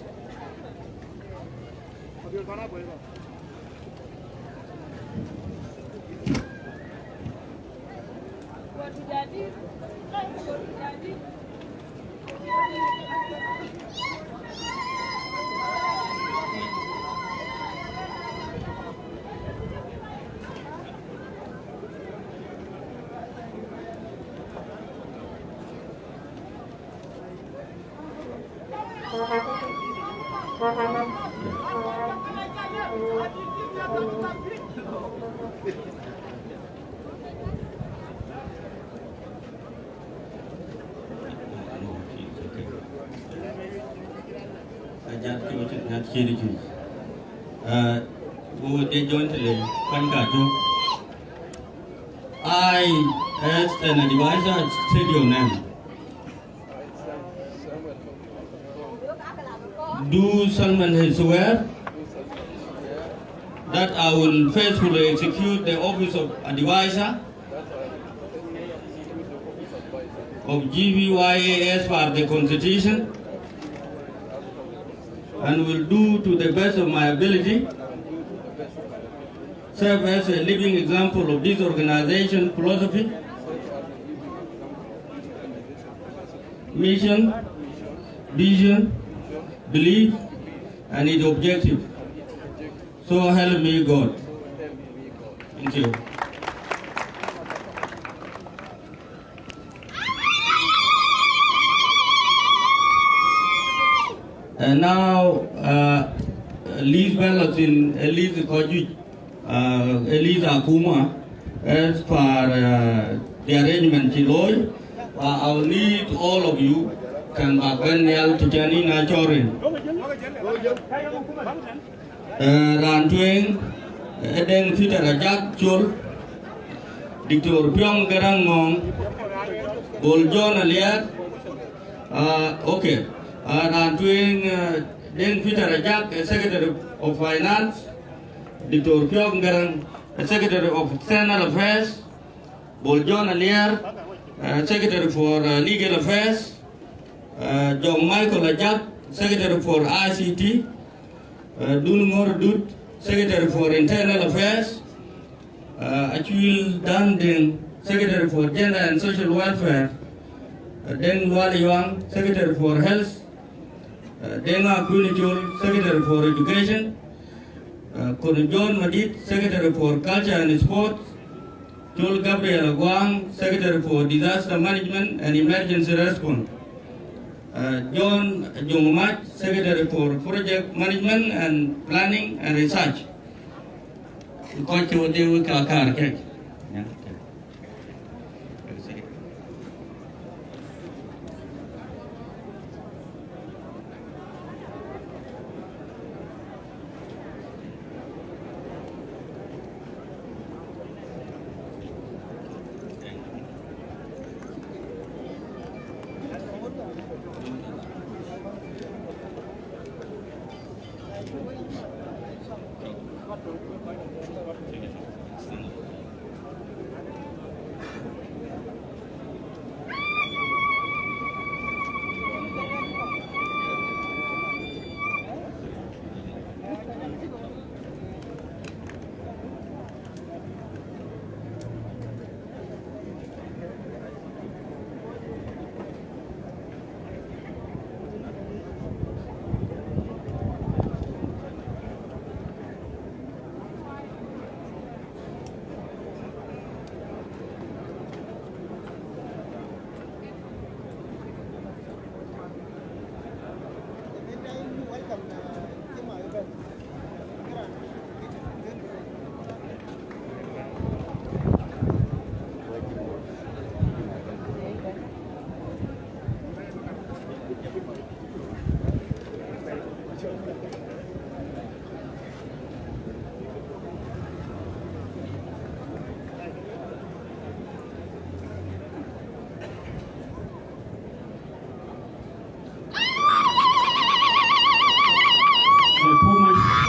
Ajak nak kiri tu. Dia join tele pangkatu. I, as an advisor, said your name. Do someone swear that I will faithfully execute the office of advisor of GVYAS for the Constitution and will do to the best of my ability, serve as a living example of this organization's philosophy, mission, vision, belief, and its objective. So help me God. Thank you. And now, Elise Balatin, Elise Kojuj, Elise Akuma, as per the arrangement Chiloy, I will need all of you can bagan Tijani Nachorin. Rantueng, Eden Peter Ajak Chul, Dr. Pyong Garangong, Boljon Aliat, okay. Rantueng Den Peter Ajak, Secretary of Finance, Dr. Pyong Garang, Secretary of External Affairs, Boljon Aliat, Secretary for Legal Affairs, John Michael Ajak, Secretary for ICT, Dunmor Dut, Secretary for Internal Affairs, Achul Dandeng, Secretary for Gender and Social Welfare, Deng Waliwang, Secretary for Health, Deng Akuei, Secretary for Education, John Madit, Secretary for Culture and Sports, Joel Gabriel Guang, Secretary for Disaster Management and Emergency Response, John Jongmat, Secretary for Project Management and Planning and Research.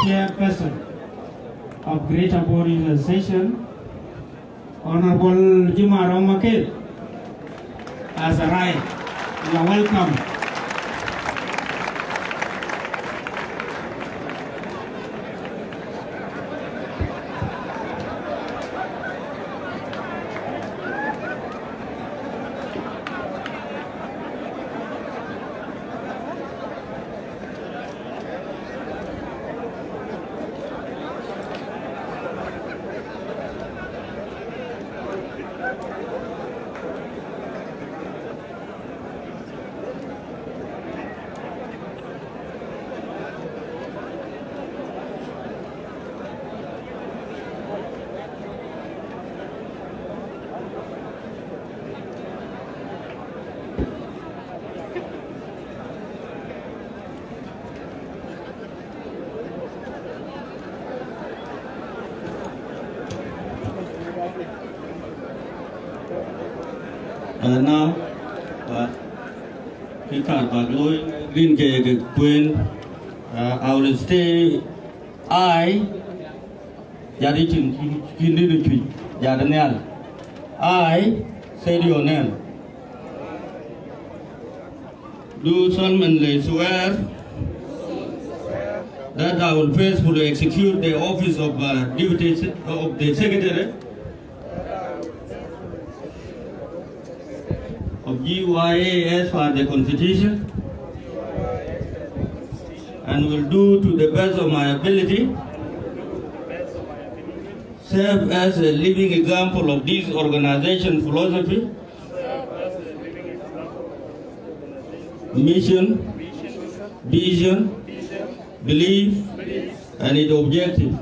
chairperson of Greater Board Session, Honorable Juma Romakel, as a right. You are welcome. Now, he can't green cake queen. I will stay. I, Yadichin, Kindichi, Yadaniel. I said your name. Do solemnly swear that I will faithfully execute the office of Deputy of the Secretary of GYA as per the Constitution, and will do to the best of my ability serve as a living example of this organization's philosophy, mission, vision, belief, and its objective.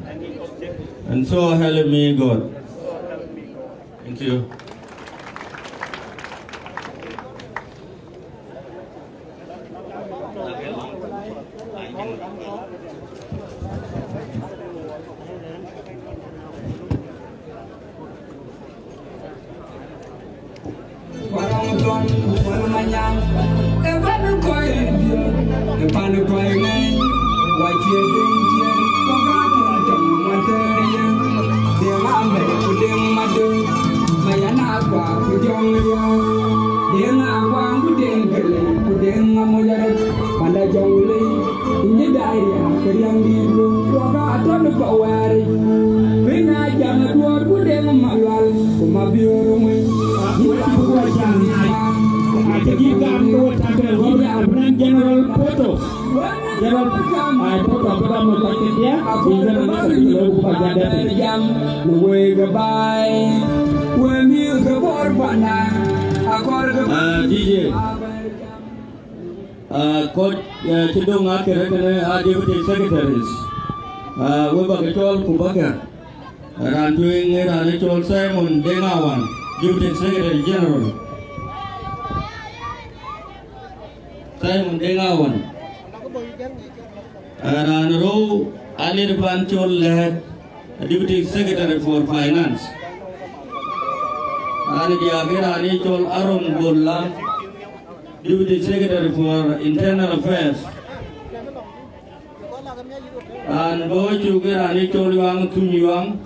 And so help me God. Thank you. DJ Coach Chidung Akuei Deputy Secretaries Webakachol Kubaka Rantuing Ranchol Simon Dengawan Deputy Secretary General Simon Dengawan Ranro Ali Panchol Deputy Secretary for Finance Ani Chol Arun Bolla, Deputy Secretary for Internal Affairs, and Bochu Ani Chol Yuang Tunyuang,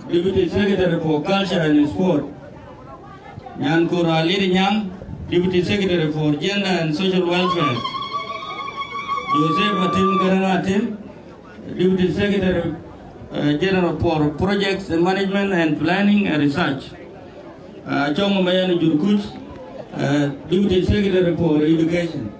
Deputy Secretary for Culture and Sport, Yankura Lirinyang, Deputy Secretary for Gender and Social Welfare, Joseph Atim Garanatim, Deputy Secretary General for Projects and Management and Planning and Research. Chong Mayan Jurkuch, Deputy Secretary for Education.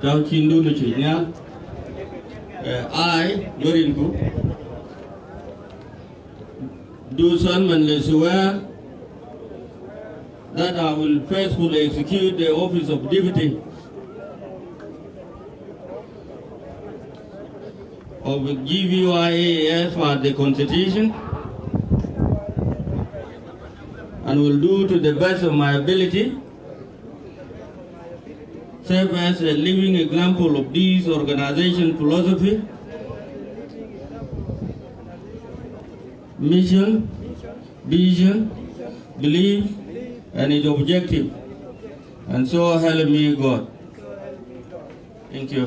Chào Chindu là chủ nhà. I, Dorinku, do solemnly swear that I will faithfully execute the office of Deputy of GVYA as per the Constitution, and will do to the best of my ability serve as a living example of this organization philosophy, mission, vision, belief, and its objective. And so help me God. Thank you.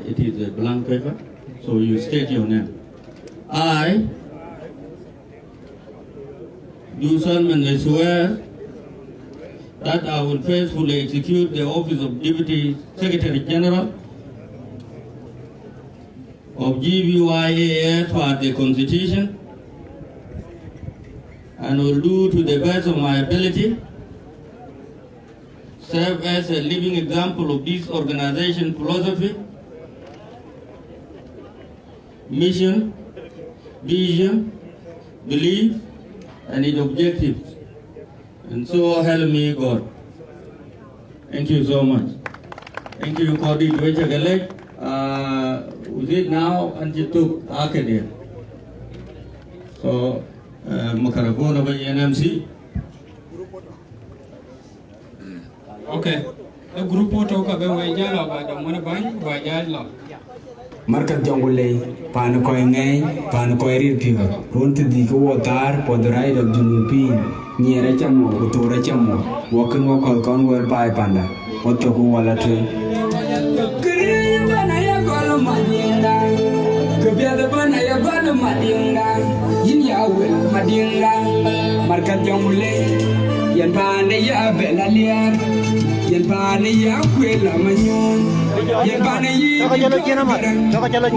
It is a blank paper, so you state your name. I do solemnly swear that I will faithfully execute the office of Deputy Secretary General of GBYAF for the Constitution, and will do to the best of my ability, serve as a living example of this organization philosophy, mission, vision, belief, and its objectives. And so help me God. Thank you so much. Thank you, Kodi Dwechagale. We did now and you took Arcadia. So, Makaragona by NMC. Okay. The group photo ka be we jala ba da mon ban ba jala. Markat jongule pan ko ngai pan ko rir piwa. Runt di ko watar podrai da junupi nyere chamo utura chamo wakin wakol kon wer bai panda. Otto ko wala tu. Kiri bana ya gol madinga. Kebya da bana ya gol madinga. Yin ya wel madinga. Markat jongule yan bana ya belalia. Yan bana ya kwela manyon. Yan bana yi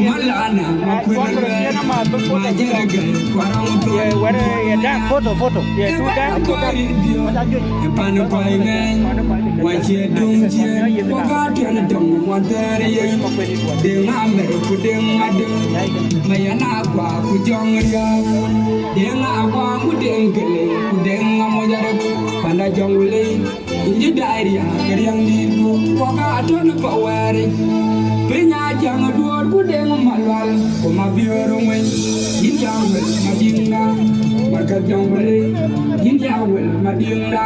malana makwela majeraga kwaramuto Photo. Yan bana kwa ngai wache dungje wakati anadong mwantere denga kudeng ade mayana kwa kujongria denga kwa kudengele kudenga mojare panda jongule inji diary keriang dibu waka atona pawari pinya jang duor kudeng malwal kuma bioro wen injawel madinga marka jongule injawel madinga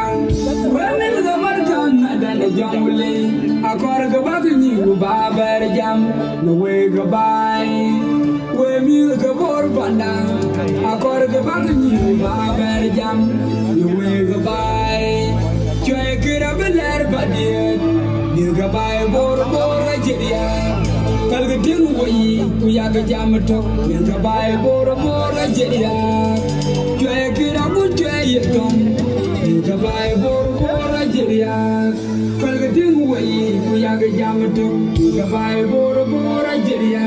wenel ga markan adana jongule akor ga bagni babar jam no we ga bai we mi ga bor banda akor ga bagni babar jam no we ga bai Joy kira belar badiet, dirga bay bor ajeria. Kalga ting woi kuyaga jamato, dirga bay bor ajeria. Joy kira bujoy yedom, dirga bay bor ajeria. Kalga ting woi kuyaga jamato, dirga bay bor ajeria.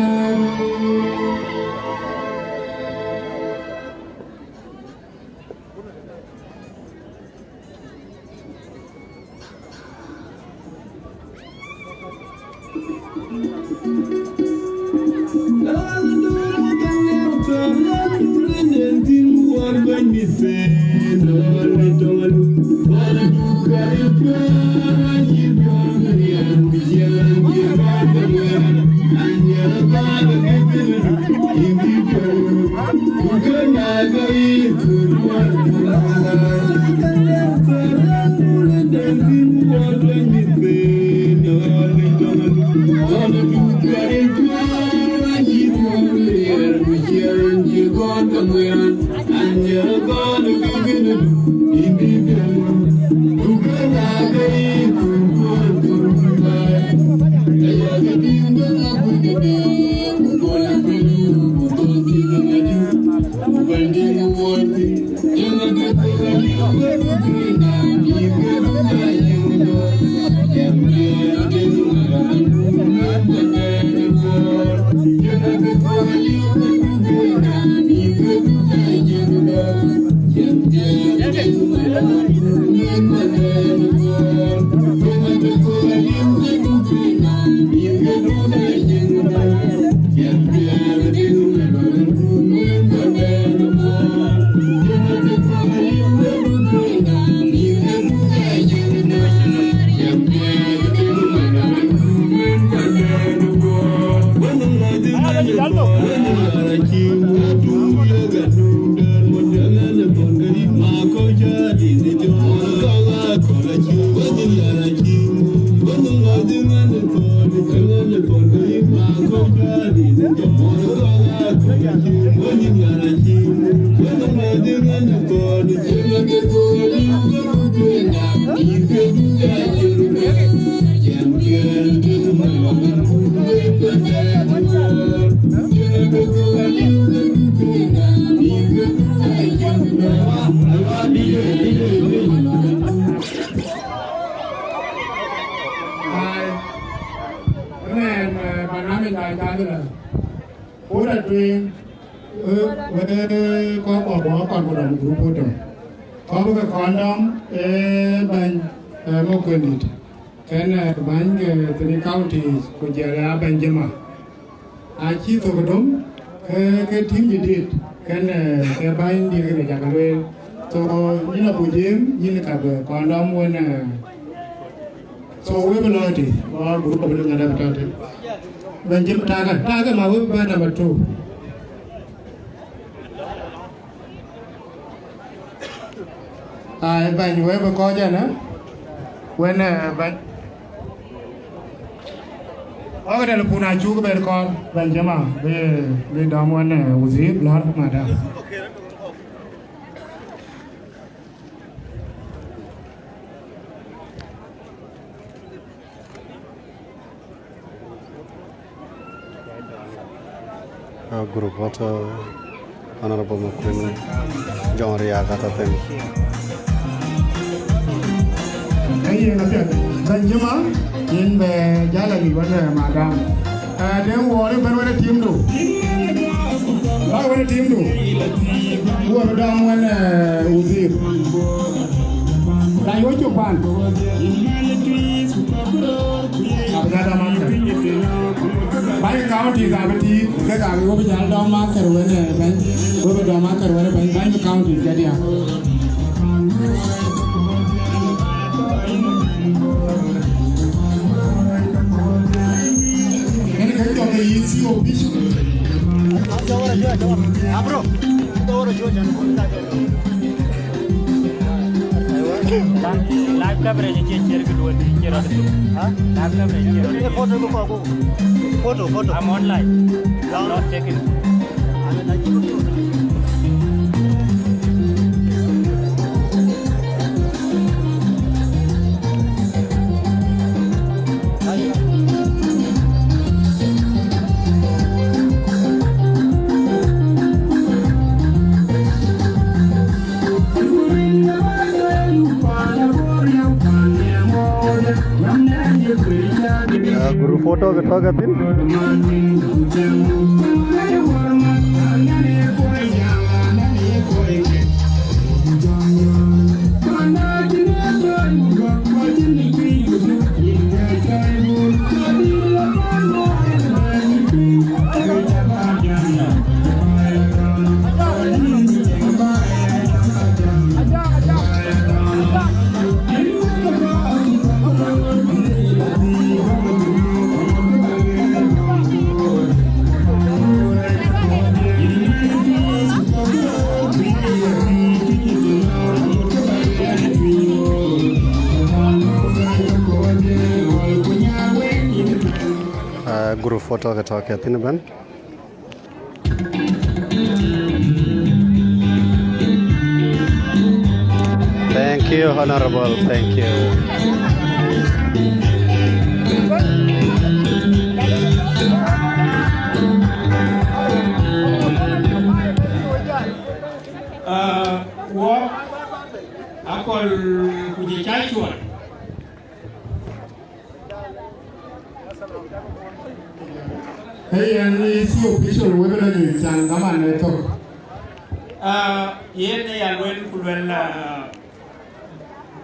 Three counties, Kujara, Benjamin. I keep the Godom, team did, can bind the Jacare. So, you know, Pujim, you know, condom when so we will not or group of another Benjamin Taga, my whip number 2. I buy you ever call Jana when Oke dalam punah juga berkor Benjamin be damuan uzi blor mada. Group photo Honorable McQueen John Riagata Tem. Hey, Benjamin. In the Jalali, what madam. Then what about a team do? What would a team do? Who have done when Uzi? Like what you want? By counties, I will see that I will be a dog marker when the marker when the county get here. Live coverage photo. I'm online. I'm not taking. Guru photo kita katin. Guru photo kita katin ban. Thank you, Honorable. Thank you. What akol kujichachuan. Hey, and it's your official webinar news and come on, talk. Yene ya lwen kulwen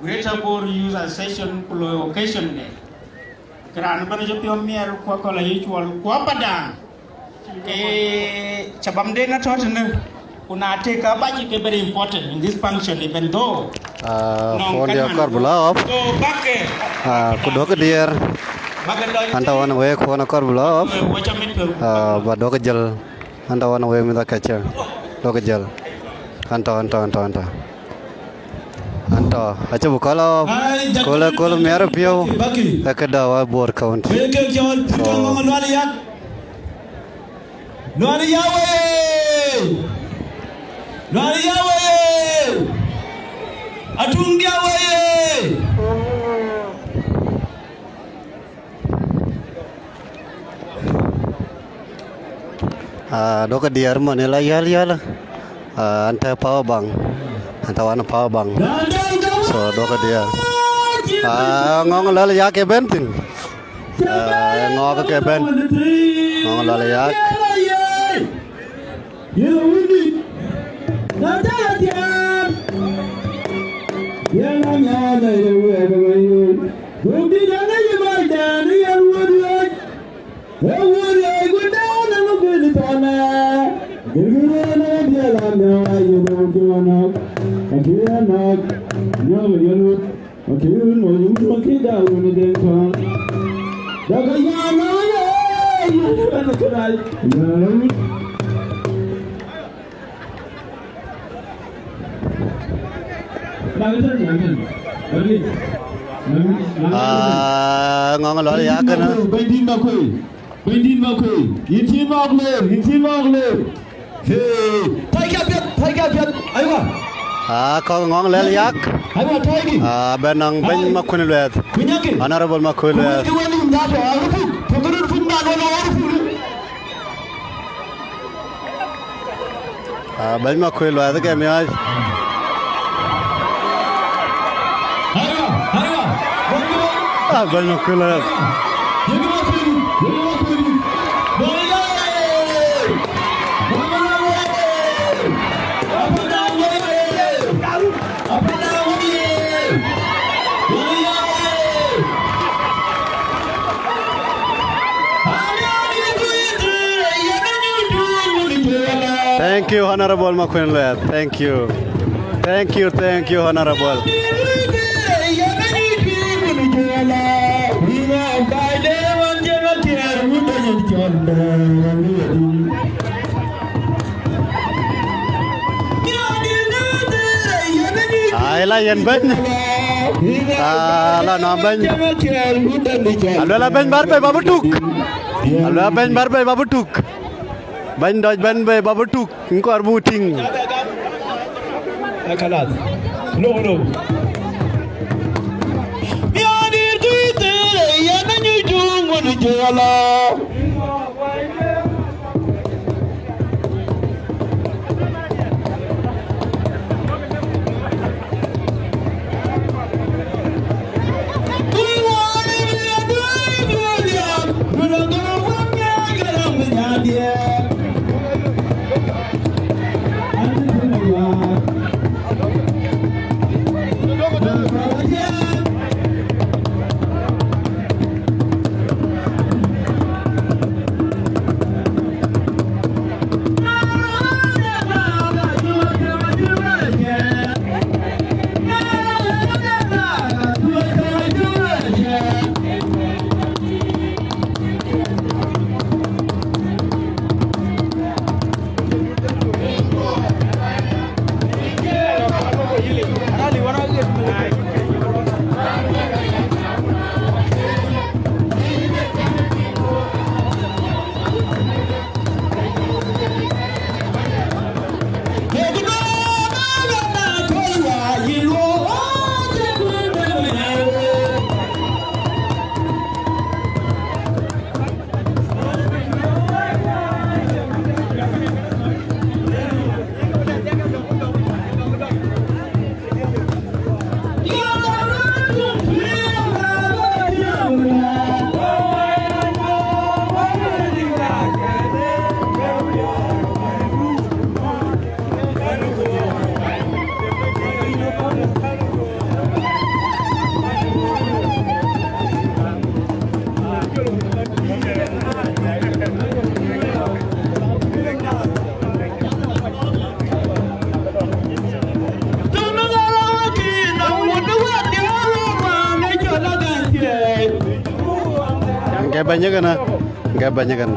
Greater Board User Session kulo occasion ne. Kran bana jo pio mier kwa kola yichwal kwa padang. Chabam de na totene. Una take a budget very important in this function even though phone dia kar bula op. So back kudo ke dia. Hantawan we khona kar bula op. ba do jal anda wana we mi da kacha do jal anta acha bukala kola mera pio akada wa bor count Nani yawe atungi yawe do ka diar manela yal anta power bang anta wana power bang so do ka diar ngong lal ya ke bentin ngong ke ben ngong lal ya ngong lo ya kana Bendin Akuei Yitin Magler hey Tiger aywa ko ngong lel yak aywa Tiger benang ben makun lewet honorable makun lewet ben makun lewet ke mi ay ben makun lewet Thank you, Honorable Makwinlet. Thank you, Honorable. Ayla yan ben. Ala na ben. Ala ben barbe babutuk. Ala ben barbe babutuk. Ben doj ben be babutuk ngkor buting. Akalat. No. Yadir tuite yana nyujung wonu jala. Gak banyak kan?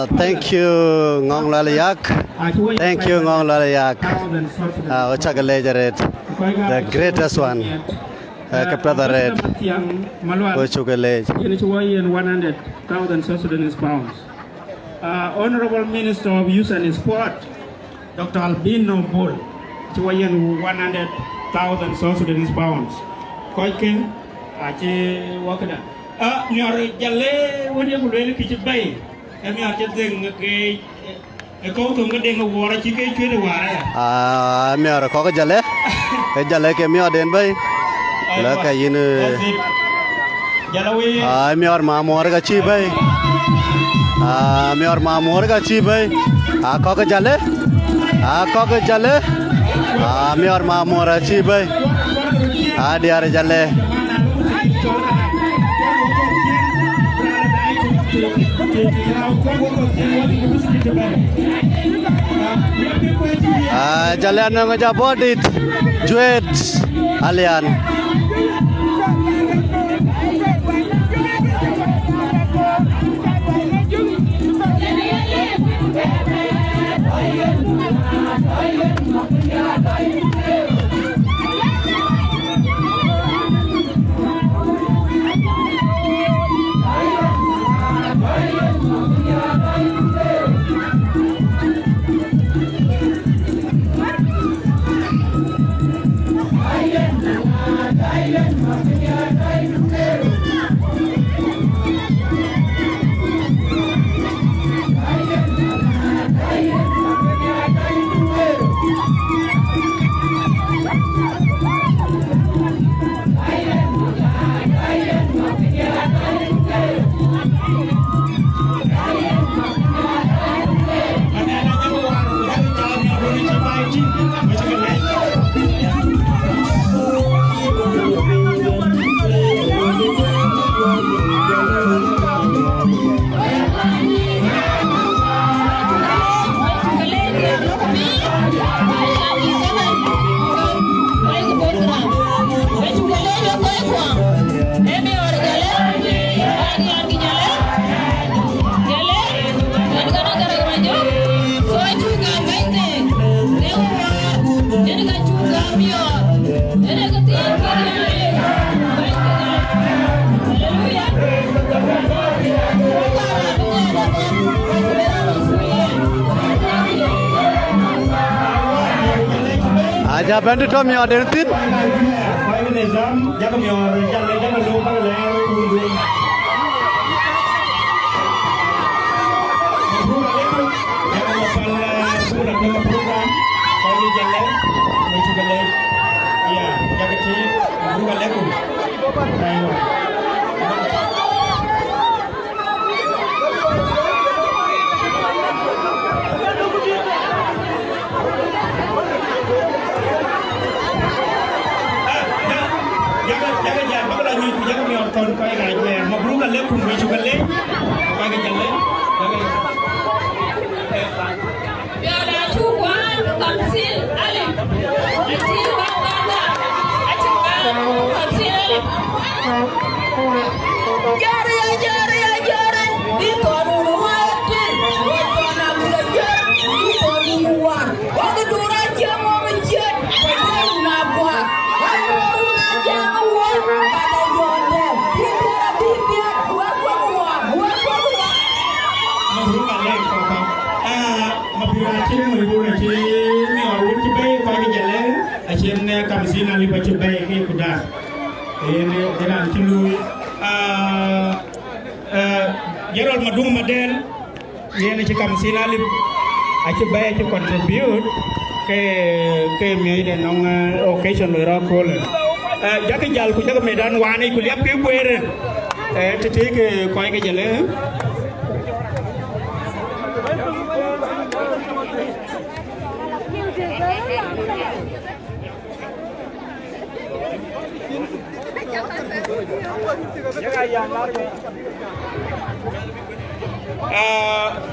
Thank you Ngong Lalayak. Thank you Ngong Lalayak. Ochagalejaret. The greatest one. Kapadaret. Ochugalej. 100,000 South Sudanese pounds. Honorable Minister of Youth and Sport, Dr. Albino Bol, 100,000 South Sudanese pounds. Koike, Ache Wakada. Nyore Jale, what you really pitch it by? And you are just saying, okay, a coat of getting a water, she gave you the water. Me are a cocker jale. A jale came here then by. Look at you. I'm your mamma cheapay. I'm your mamma cheapay. A cocker jale. A cocker jale. I'm your mamma cheapay. Ah, dear jale. Jalan ngaja bodit, juet, alian. Aja bantu Tom ya dentin. Gerald Madung Madel, yene ci kam sinali aci baye ci contribute ke mi de non occasion le rakol jaki jal ku jaga medan wani ku lepp ke boere tete ke koy ke jale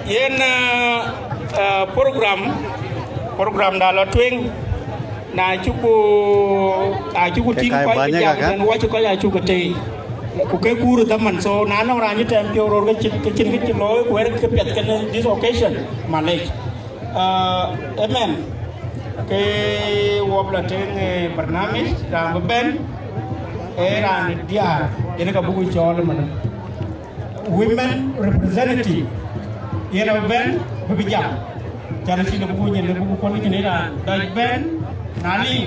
yen program dalo twing na chuku ting ko ya dan wa chuku ya chuku te ku ke guru taman so nano rangi tem pio ro ke chin lo ku er ke pet kan this occasion malek amen ke wobla teng barnamij ram ben era dia ene ka bugu chol man women representative yena ben bu jam jana ci bugu ñen bugu ko ni ra daj ben nali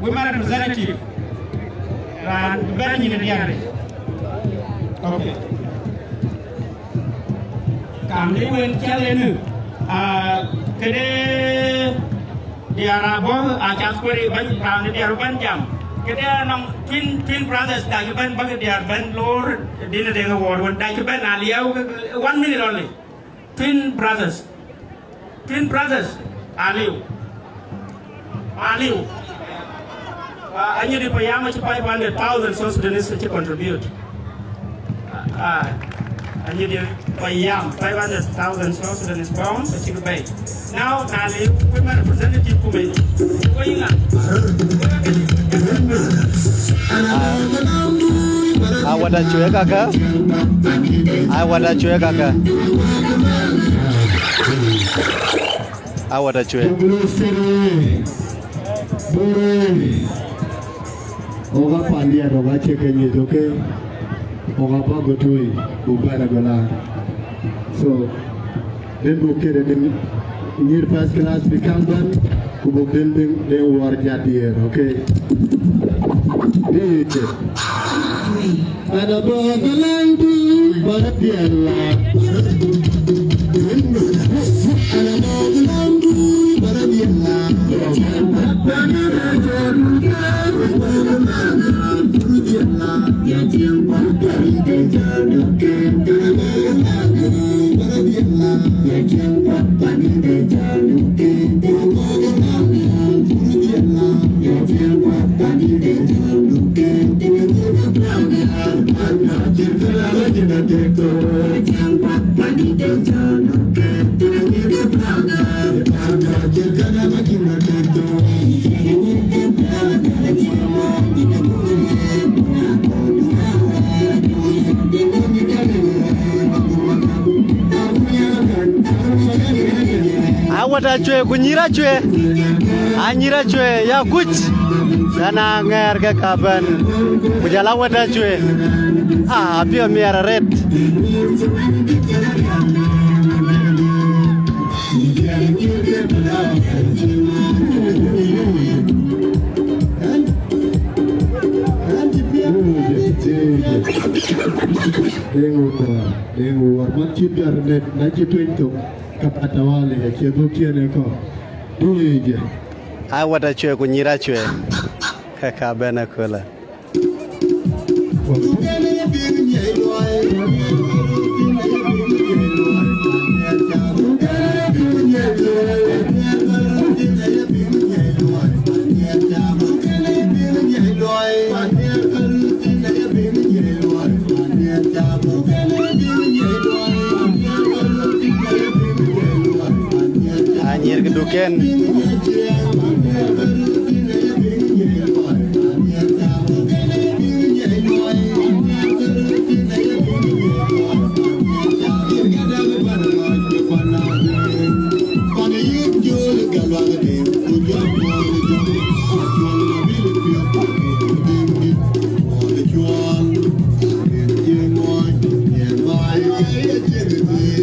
women representative ran ben ñi ne diane okay kam ni wen chalenu kede diara bo a chaspori ban ram ni diara ban jam kede nong twin brothers da ban bang diar ban lor dinner de award one da ban aliau 1 minute only twin brothers aliu anyi di payama ci 500,000 so Sudanese to contribute anyi di payam 500,000 so Sudanese pounds to pay now nali women representative ku be ko inga awada cuek kakak awada cuek kakak awada cuek oga pandia oga chekenye doke oga pago tui ubara gola so den bokere den near first class become done kubok den war jadier okay dite ada bogalandu baratialla ada bogalandu baratialla awada cuek kunyira cuek anyira cuek ya kuch kana nger ke kaban kujala wada cuek apio miara red Dengu warmat citar net naji tuentuk kapata wale ya kiabukia neko duje awada cuek kunyira cuek ke kaban akola anyir keduken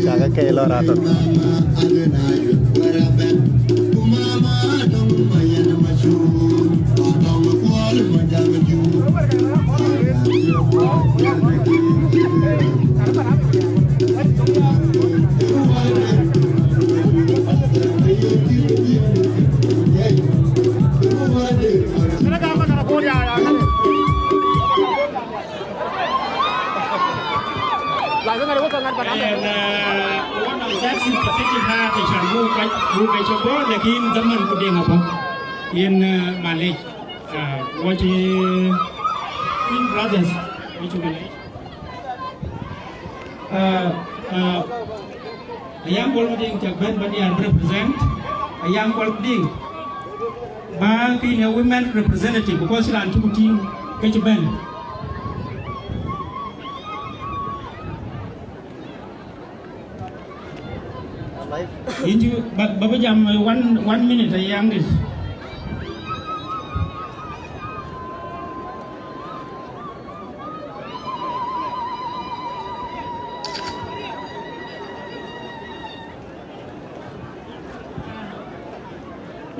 jaga kelo ratot lakin zaman kude ngapa in Malay what in brothers which village ayam bol ding jak ben badian represent ayam bol ding ba ki women representative because lan tu team cái chụp bên into baba jam 1 minute yang this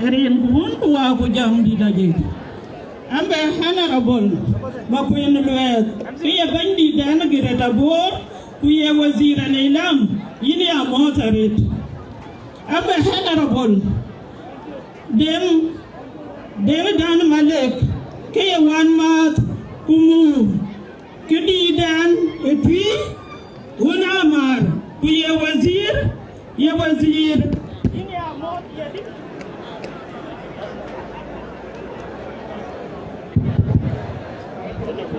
Erin kuhun kuwa ku jam di daje ambe honorable makuyen luet kuye bandi dana gireta bor kuye wazira nilam yini amotarit ambe honorable dem dan malek kuye wan mat kumu kudi dan epi unamar kuye wazir yini amot yadi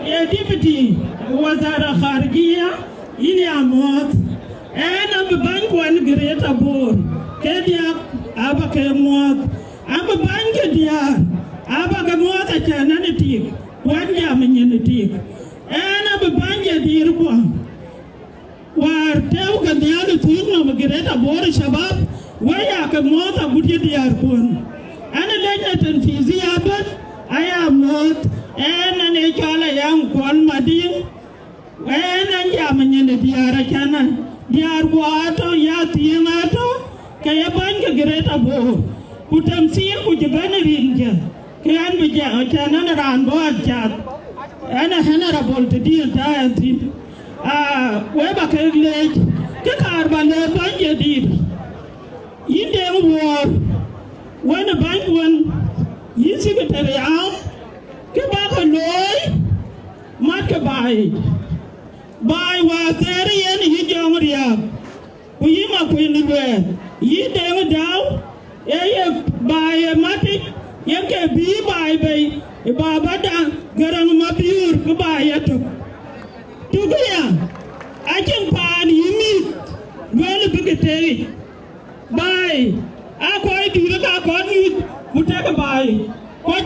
يا ديبتي وزارة خارجية إني أموت أنا ببنك وأنا قريت أبور كديا أبا كموت أبا بنك ديار أبا كموت أجانا نتيك وأنا من نتيك أنا ببنك دير بوا وارتاو كديار تيجنا بقريت أبور شباب ويا كموت أبودي ديار بون أنا لجنة تنفيذية أبد أيا موت أنا نجالا يوم كون مدين وأنا جامن ديارة كنا ديار بواتو يا تيماتو كيا بانك غريتا بو كتمسير كجبان رينجا كيان بيجا كنا نران بوات جات أنا هنا ربول تدير تاعتي ويبا كيلج ككاربان بانك دير يندم وور وانا بانك وان يسكتري عام كباك لوي ما كباي باي واتري ين يجون رياب ويما كوين لوي يدم داو يا باي ماتي يك بي باي باي بابا دا غرام ما بيور كباي تو توغيا اجن بان يمي وين بيكتري باي اكوي ديرا كوني متك باي كوت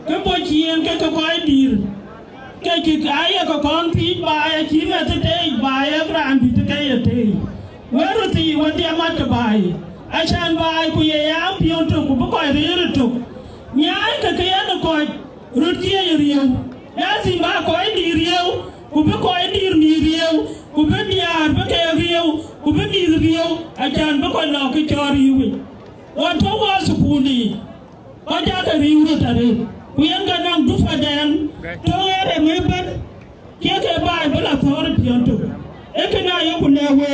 cái bộ chiên cái coi dir cái con phi bài chỉ là thế đây bài làm thì cái thế vừa thìวันที่มาจะbàiอาจารย์bàiคุยยามพิจารณาคุบcoi riêng rồi nhái cái nó coi rồi kia riêng nhá gì mà coi đi riêngคุบcoi đi riêngคุบđi cái riêngคุบđi riêngอาจารย์coi nó cái cho riêngวันที่ว่าสุขุนีก็จะcái riêng rồi đấy Kuyan ganang dufa dan tongere meben keke bay bala thor pionto ekena yokulewe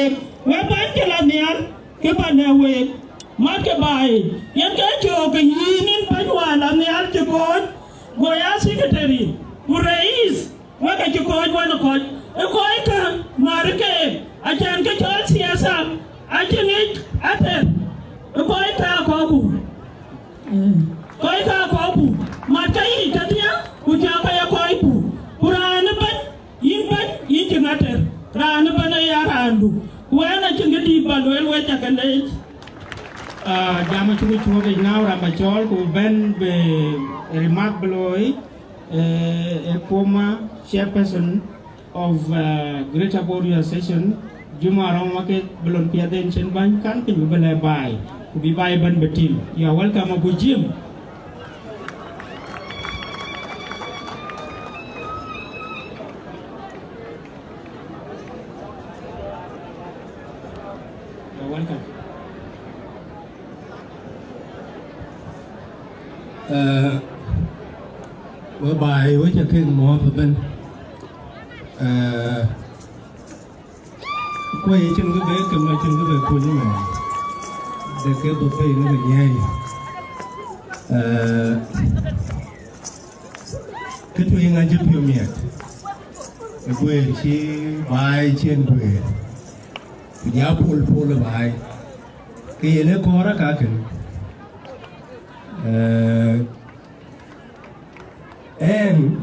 we banjela nian ke banewe marke bay yan ka joge yinin banwala nian ke kon goya secretary kurais we ka ke kon wana kon e koy ka marke ajan ke chol siyasa ajeni ate e koy ta ko bu koy ka ko bu matai tadia kujaka ya koipu kurana ban yin jingater rana ban ya randu wana chingedi balwel wecha kande jama chuku chuke now ramachol ku ben be remark bloy a former chairperson of Greater Border Session Juma Rong Market belon piaden chen ban kan ke bele bai ku bi bai ban betim you are welcome abu jim bữa bài với cho kinh mò của bên quay chân cái bé cầm lại chân cái bé cuốn như này để cái bộ phim nó được nhai cái chuyện anh giúp nhiều miệt cái quê chi bài trên quê giá phul là bài cái gì nó có đó cả kìa em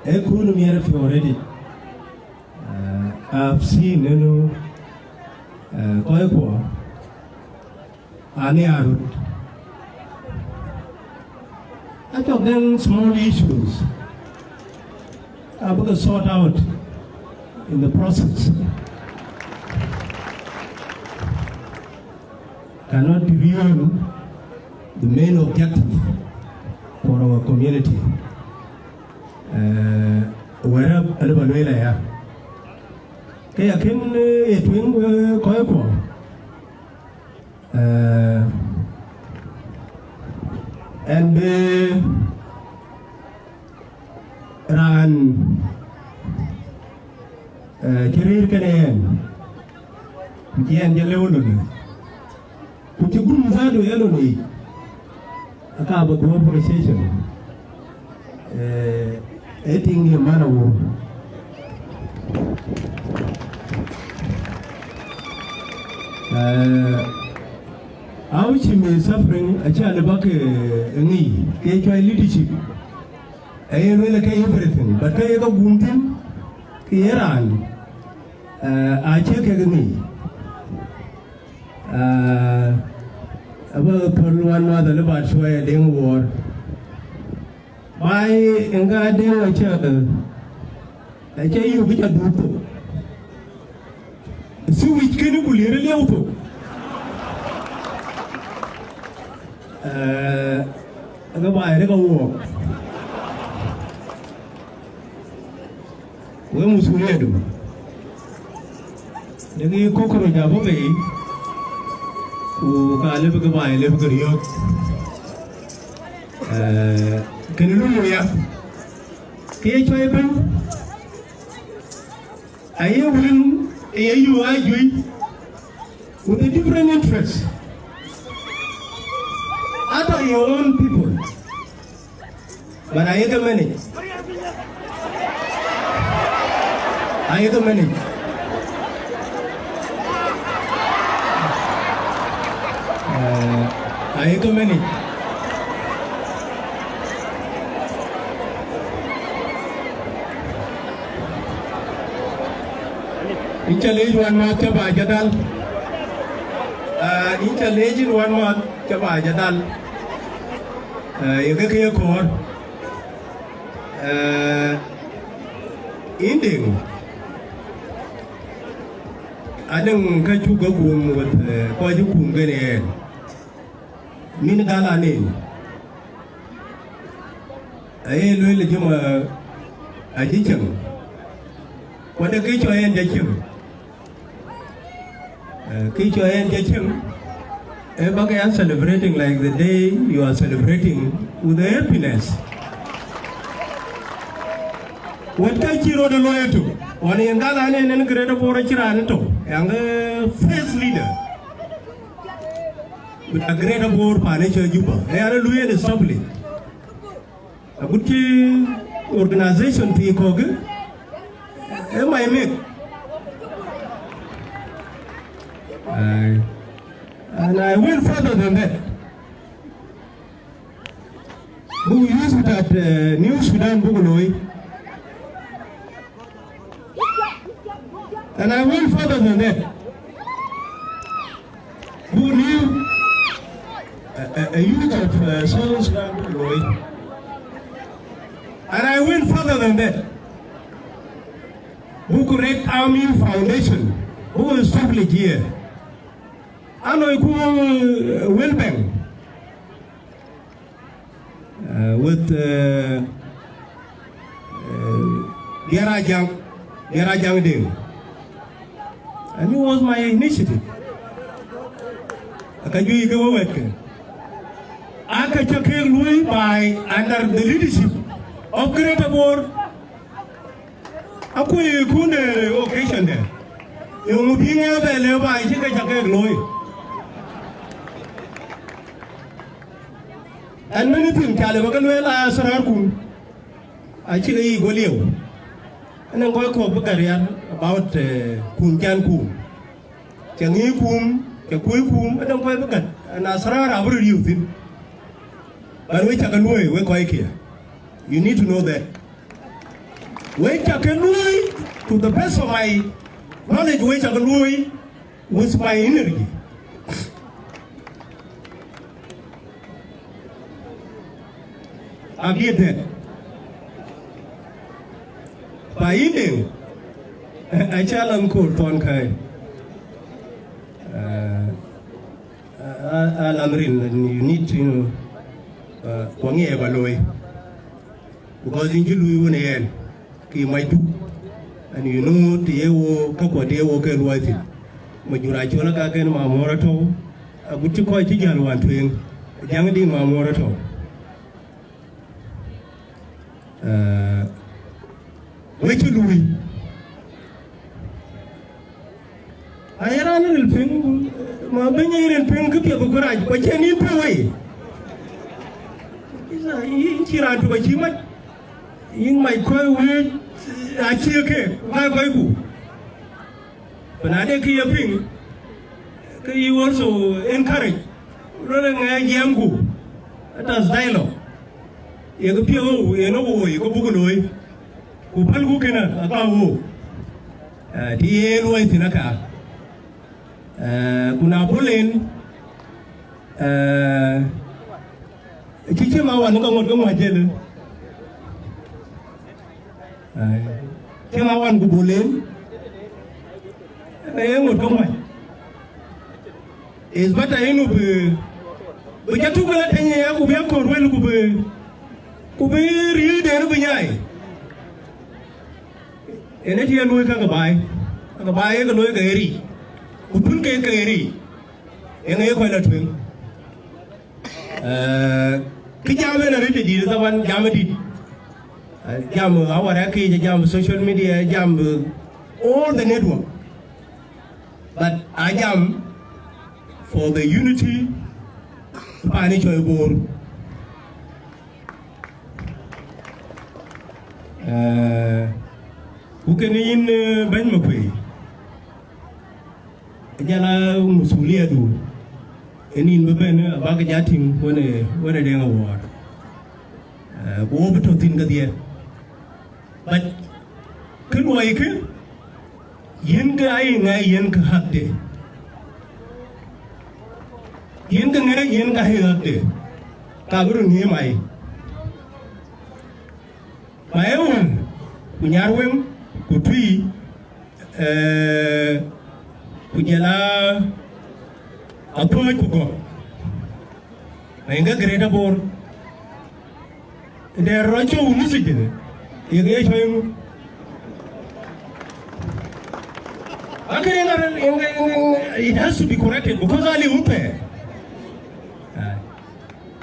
ekunu miera fi already I've seen koi ko ani arut I told them small issues I'm going to sort out in the process cannot derail the main objective for our community. Where Albanuela ya. Kaya kin etwin koi ko. And ran kirir kenen. Kian jalewolo ni. Kuchukuru mzado yalo ni. Aka about appreciation. Eating your man of how she may suffering a child about a knee, leadership. I will everything, but I go wounded. Iran, I check a knee. About one mother about swear ding war. By engaging a child, I tell you which I do. So which can you really auto? I go by a walk. When was we do? The cockroach of a bay who can live by a little yacht. Can you know ya? Can you I will you argue with a different interest. Other your own people. But I ain't a minute. I ain't a minute. I ain't a minute. Intelligent one more Chaba Jadal. Intelligent one more Chaba Jadal. You get your core. Ending. I don't catch you go home with quite a Kungane. Minagala name. I ain't really Juma. I teach him. What a creature I end him. Creature and him. Everybody are celebrating like the day you are celebrating with the happiness. What can you road a lawyer to? One in Galan and greater for a Chiranto, and the first leader with a greater board financial Juba. They are a Louis Assembly. A good organization to Koga. Am I make? And I went further than that. Who used that New Sudan Buguloi. And I went further than that. Who knew a unit of South Sudan Buguloi. And I went further than that. Who create Army Foundation, who was established here. I know who will bang with Ajak Ding. And it was my initiative. I can go work. I can check Louis by under the leadership of Greater Board. Akuei kunde occasion there. You being able to live by Chica Louis. and many things kale bagal wela sarar kum a ci yi goliyo anan ko ko bakariya about kum kan kum tangi kum ke koy kum anan ko bagal na sarar abru yuthin but we can know we ko here you need to know that we can know to the best of my knowledge we can know with my energy. I get that. By eating, I challenge court on Kai. You need to know because in Julu you might do, and you know the Ewo Kako de Ewo can write it. Majura Chola Kakan Mamorato, a good quite Tijan one twin, young Ding Mamorato. Which do we? I ran a little thing, my Benny and Pink could be a garage, but you need to wait. In Chiran to achieve in my coy word, I see okay, why go? But I think you think you also encourage running a Chiengkou. That's dialogue. You go PO, you know, you go Buguloi, who Palgukina, about the Way Tinaka. Kunapulin, Chichima, and go to my jail. Chimawan Gubulin. Is better in we get to get any Ubiaco well could be real there by eye. And it here Louis Kagabai, a buy a Louis Gary, who put Gary, and a quite a twin. Kijam and a is the one Jamadi. Jam our Aki, Jam social media, Jam all the network. But I am for the unity financial board. Who can in Ben Makwe? Jala Musulia do. And in Beben, a bagajating when a day award. Go over to think the but can we? Yen ay ngay yen ka hakde yen ka ngay yen ka hakde ka guru ngi mai mayon kunyarwem kutui kujala apoy kugo menga greda bor de rocho umusije yege choyum it has to be corrected because Ali Upe.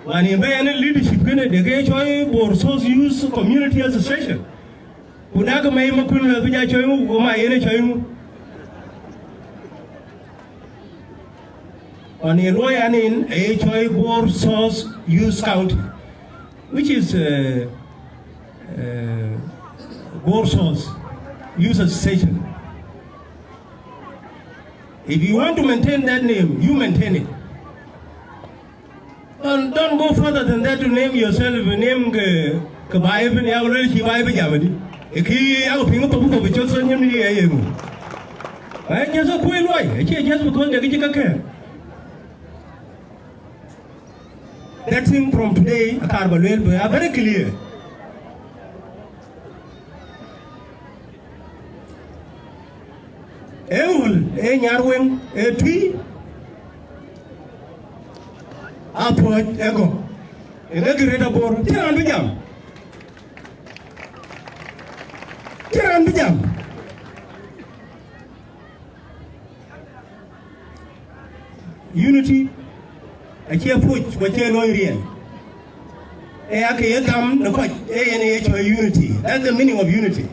When you buy any leadership, they get for source use community association. Kunaga may Makuna Vijachoyu, or my Erechoyu. On a lawyer in a Choi board source use county, which is board source use association. If you want to maintain that name, you maintain it. And don't go further than that to name yourself a name Kabaib and Yawari Shibai Yamadi. A key out of the which also named the AM. I just a queen way, just because the Gijaka. That thing from today, a carbon will are very clear. Nyarweng, a tree, upward, ego, a greater board, Tiran Bijam. Unity, a cheer foot, what you're no real. Unity. That's the meaning of unity.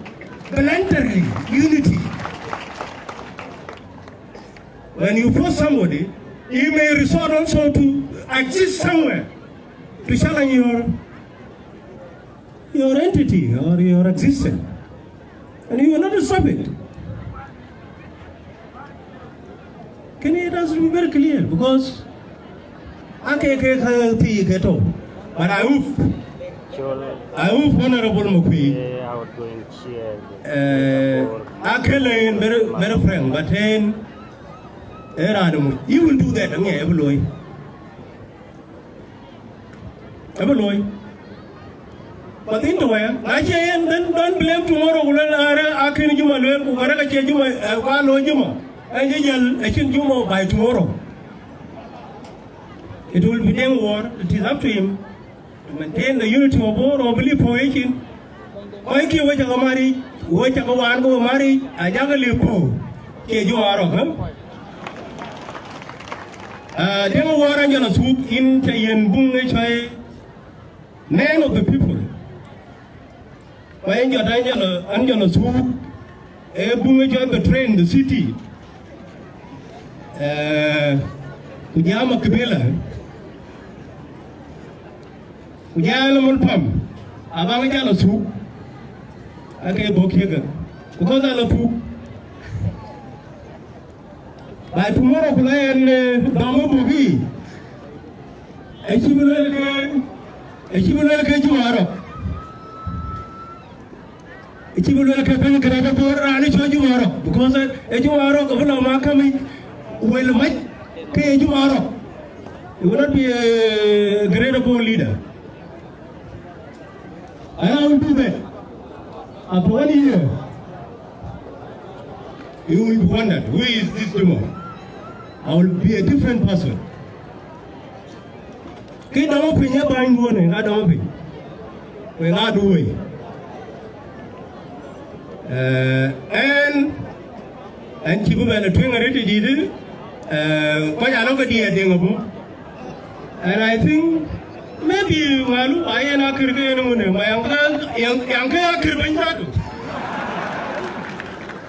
Voluntarily, unity. When you force somebody, you may resort also to exist somewhere. to challenge your entity or your existence. And you will not stop it. It has to be very clear because but I hope Honorable Mukui very frank, but then you will do that but in the way, then don't blame tomorrow. And by tomorrow. It will be then war. It is up to him to maintain the unity of war or belief for aging. Why can't we marry? We can go and go marry. I never live poor. Can you are of him? They were war and you're swoop in Chayan Bunga, name of the people. When you're Angela swoop, a Bunga betraying the city. Kujama Kabila. Kujala Mulpam, Abangala soup. I gave Bokagan because I love food. By tomorrow, plan Damabugi. A Chibulan Kajumaro. A Chibulan Kapan and Jumaro because a Jumaro of Makami will make Jumaro. You will not be a great leader. I will do that. After 1 year, you will wonder, who is this Juma? I will be a different person. I don't know. When I do it. And Chibu and the twin already did it. And I think maybe Malu, I am not my uncle,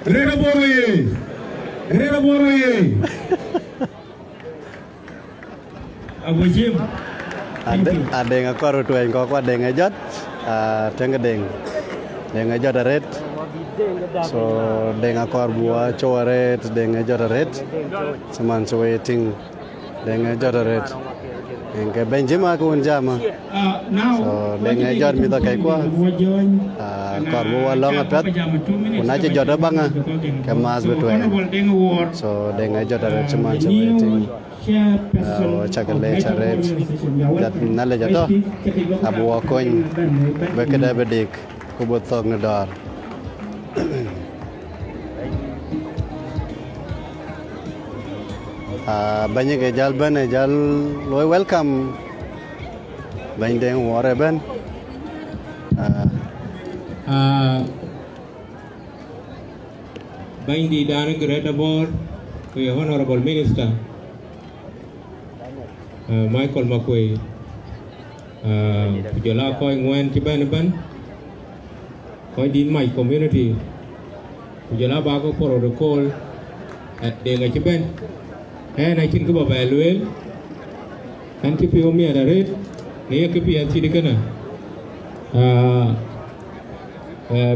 Greater boy. Ada yang aku tu yang kau ada yang ajat, tengah deng ajat red, so deng aku buat coa red, deng ajat red, seman waiting, deng ajat red, yang ke Benjamin aku unjama, so deng ajat minta kayak kuah, kau buat long apet, punaje jodoh bangga, kemas betul, so deng ajat red seman waiting. Cakale caret dat nale jato abu akoin bekeda bedik kubotong nedar banyak ejal ban ejal loy welcome banyak deng wore ban banyak di dana Greater Board we honorable minister Michael Akuei, Jala koi nguen ciban ban, koi din my community, Jala bago protocol at denga ciban, and I think about valuel, and keep you me at a rate, near keep you at Sidikana.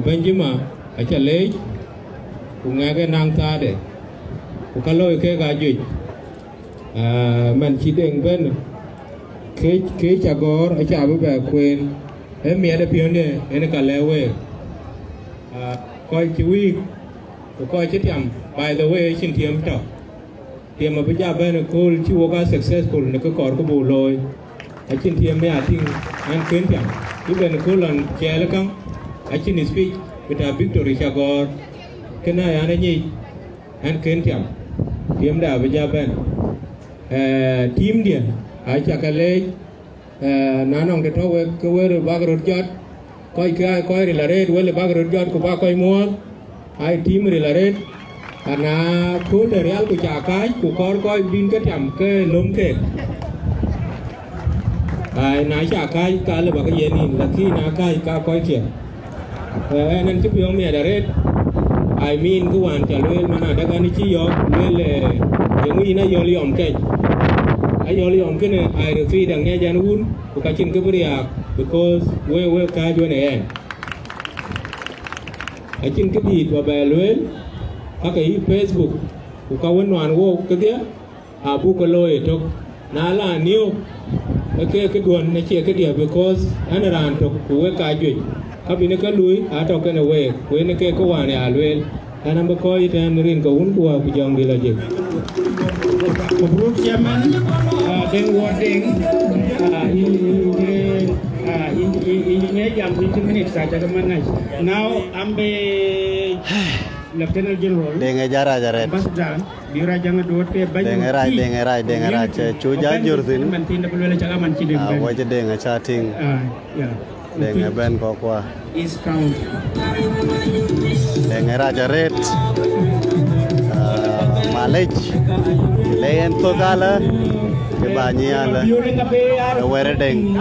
Benjamin, a challenge, Ungaga Nang Tade, Ukalo Kega. Man chỉ định bên cái chả có ai chả với quên em mẹ đã pion này em cả leo về coi chui coi chết tiệm by the way xin tiệm cho tiệm mà bây giờ bên cô chưa có successful nó có còn có bù lôi ai xin tiệm này thì anh quên tiệm cứ bên cô lần che là không ai xin speech với Victory chả có cái này anh ấy anh quên tiệm tiệm đã bây giờ bên team dia Ajak nanong ke tahu ke wer bagrut jot koi relaret wel bagrut jot ko ba koi mo ai team relaret ana ko de real ko jakai ko koi bin ke tiam ke lom ke ai na jakai ka le ba ke yeni laki na kai ka koi ke nan ke piong me daret I mean ko wan cha wel mana daga ni chi yo wel yang ina yo li om ke ayol yom kene I refeed ang nya janun ku kachin kebriak because we ka jone en achin kebit wa balwel aka yi Facebook ku ka wonwan wo kedia abu ko loye tok na la niu ke duon ne che kedia because anaran tok ku we ka jwe kabine ka lui ato kene we ne ke ko wane alwel ana ba ko iten rin ko un ku wa ku jong dila je Group chairman, Deng Warding, in 20 minutes. Now I'm the Lieutenant General. Deng jara jara. Ambassador, Bira jangan dua ke baju. Deng rai. Cuja jurtin. Mantin dah perlu cakap mantin deng. Wajah deng chatting. Ya. Deng ben kau kuah. East County. Deng rai jaret. Malej. Lain tu kala kebanyakan lah. Where deng.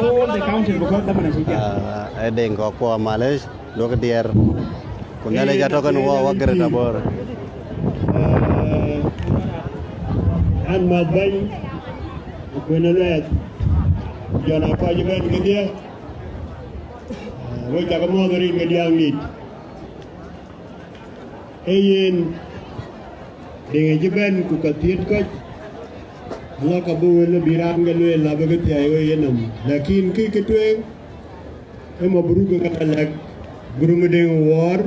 Deng kau kuah Malej. Dua kediar. Kunjale jatuh kan wah gerita bor. An madban kunalet. Jangan apa juga dia. Woi cakap mau dari media ni. Ayen dengan jeban ku katiat kat. Allah kabul biram galwe la bagat ya yenam. Lakin ki ketue emo buru ke katalak guru ngedeng war.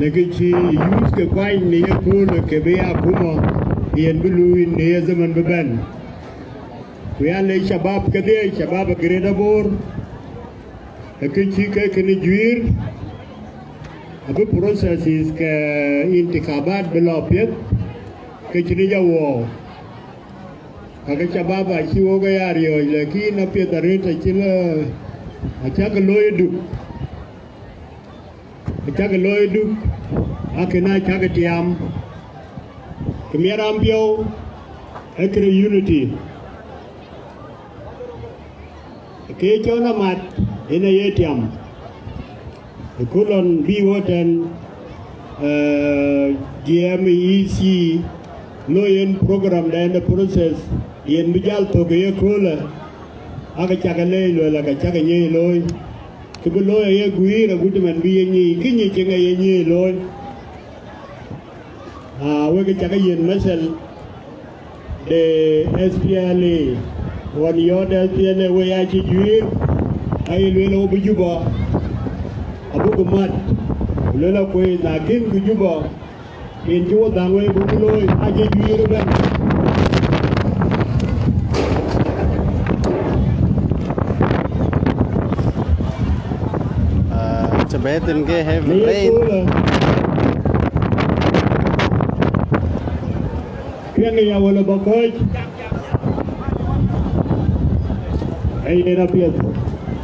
Lagi ci use ke kwai ni ya kul ke be akuma yen bulu ni ya zaman beban. Kuya le shabab ke de shabab greda bor. Lagi ci ke kene juir. Abu proses is ke intikabat belapet ke cini jawo. Kagak shabab aci woga yario lagi napi tarit acila acak loy duk. Acak loy duk. Akena acak tiam. Kemiaram piau. Ekre unity. Ke chona mat ina yetiam. Kulon bi woten GMEC loyen program dan proses yen bijal to ge kola aga chagale lo la ga chaganye loy ke loy ye guira gudman bi yenyi kinyi chenga yenyi loy we ga chagayen masal de SPLA wan yoda SPLA we ya chi juir ay lo bu Juba abu kumat lela koi nakin ku Juba in Juba dangwe bu loy aje juir ba Sebetin ke heavy rain. Kaya ya wala bakoy. Ay rapiat.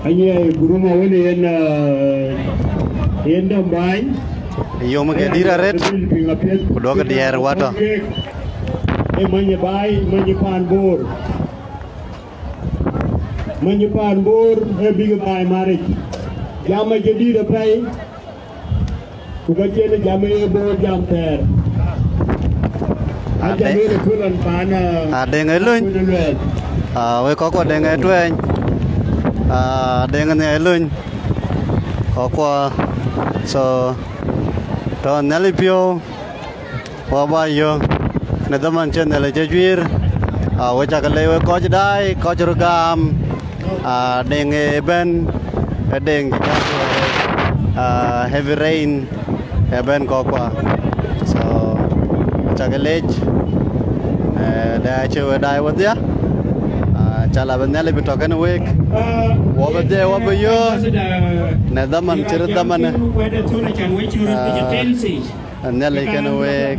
Ay guru mo wala yan dambay. Yo magedira red. Kudo ke dier wato. Manyabay, manyapan bor. Manyapan bor bigabay marik. Jama jadi dapai, bukan jadi jama bor jam ter. Ada ni kulan pana. Ada ngelun. We kau ada ngetuan. Ada ngelun. Kau so tahun nelipio, wabayo. Nedaman chen nelajuir. We cakap lewe kau jedai, kau cerugam. Ada ben. Heading heavy rain eben kokwa so chagalej da chewe dai wadia chala benale bitokan week wabade wabayo nadaman chirdaman nele kan week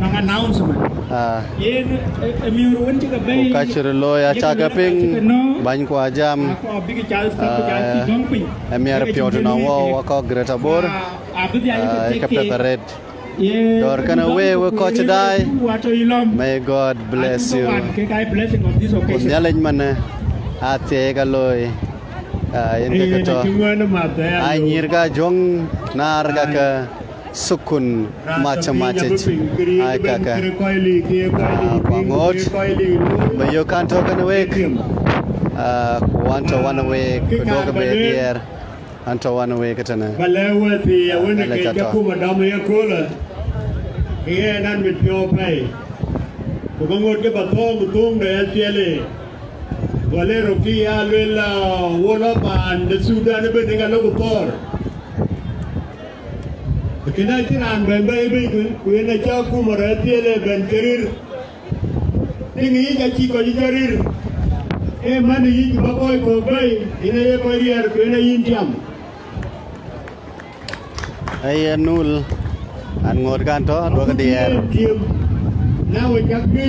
ukachir lo ya chagaping bany ko ajam emiar piodo na wo ko greta bor kapta red dor kana we coach dai may God bless you kunyalej man ate galoy yen ke to ay nyir ga jong nar ga ka sukun macam-macam ai kaka pangot bayo kanto kana wek wanto wana wek doga bedier anto wana wek katana balewa ti awene ke jaku madam ya kola ye nan mit pyo pai ko ngot ke batong tung de tiele wale roki ya lela wala ban de Sudan be dengan lo tor kena tiran ben baby ku ena jaku mara tiele ben kerir tingi ja chi ko jarir e mani yi ba ko bai ina ye ko rier ku ena yin jam ai nul an ngot kanto doga dier na we jakbi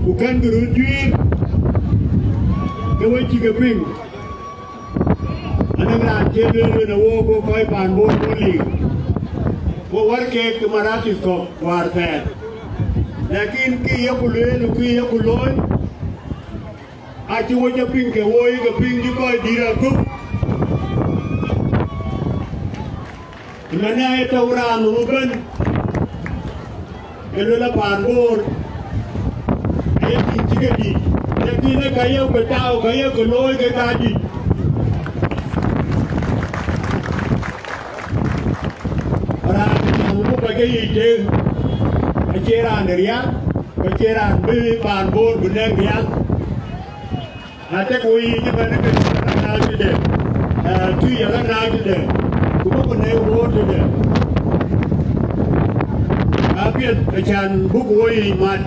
bukan guru dwi ke we ci ping ana gra jebe na wo ko koy pan bo li wo war ke marati ko war fe lakin ki yakule ki yakuloy a ci wo japing ke wo yi ke ping di koy dira ko mana ay tawra no ben elo la pan bor ay ki chigadi lekin ne kayo betao kayo ko loy ke kaji ora mo ko ke yite achera neria achera be pan bor bune riya ate ko yi ke ban ke na de tu ya na de ko ko ne wo de apiet achan bugoy mat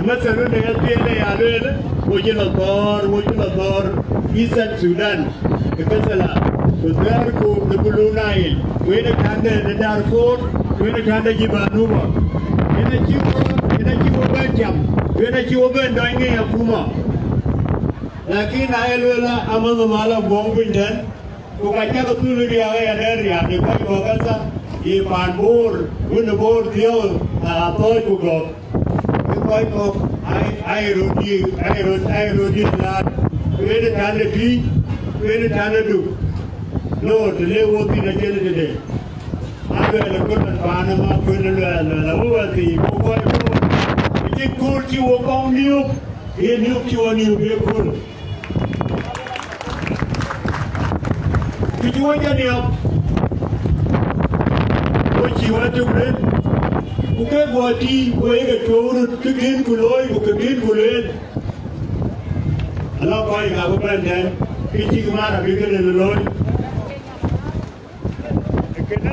masalu ne apiele alel wojino tor Eastern Sudan kasala to dar ko the Blue Nile wena kande ne Darfur wena kande Jibanuba ina chiwo benjam wena chiwo bendangi akuma lakini ayelela amazo mala bongbinten ko kacha ko tulu dia ya der ya de ko kasa i pan bor un bor dio a toy ko go ko ai rodi la wede tande bi wede tande du no de le woti na jele de aga la ko na bana ma ko la wo ti ko ko ti ko ti wo ko niu e niu ti wo niu be ko ti wo ja niu chỉ qua chung lên, cái bò chi với cái chỗ cái kiến của lối của cái kiến của lên, nó coi cả cái bên này, cái chi cái mà là cái này là lối, cái đó.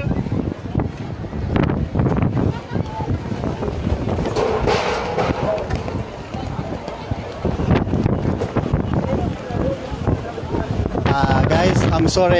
Guys, I'm sorry.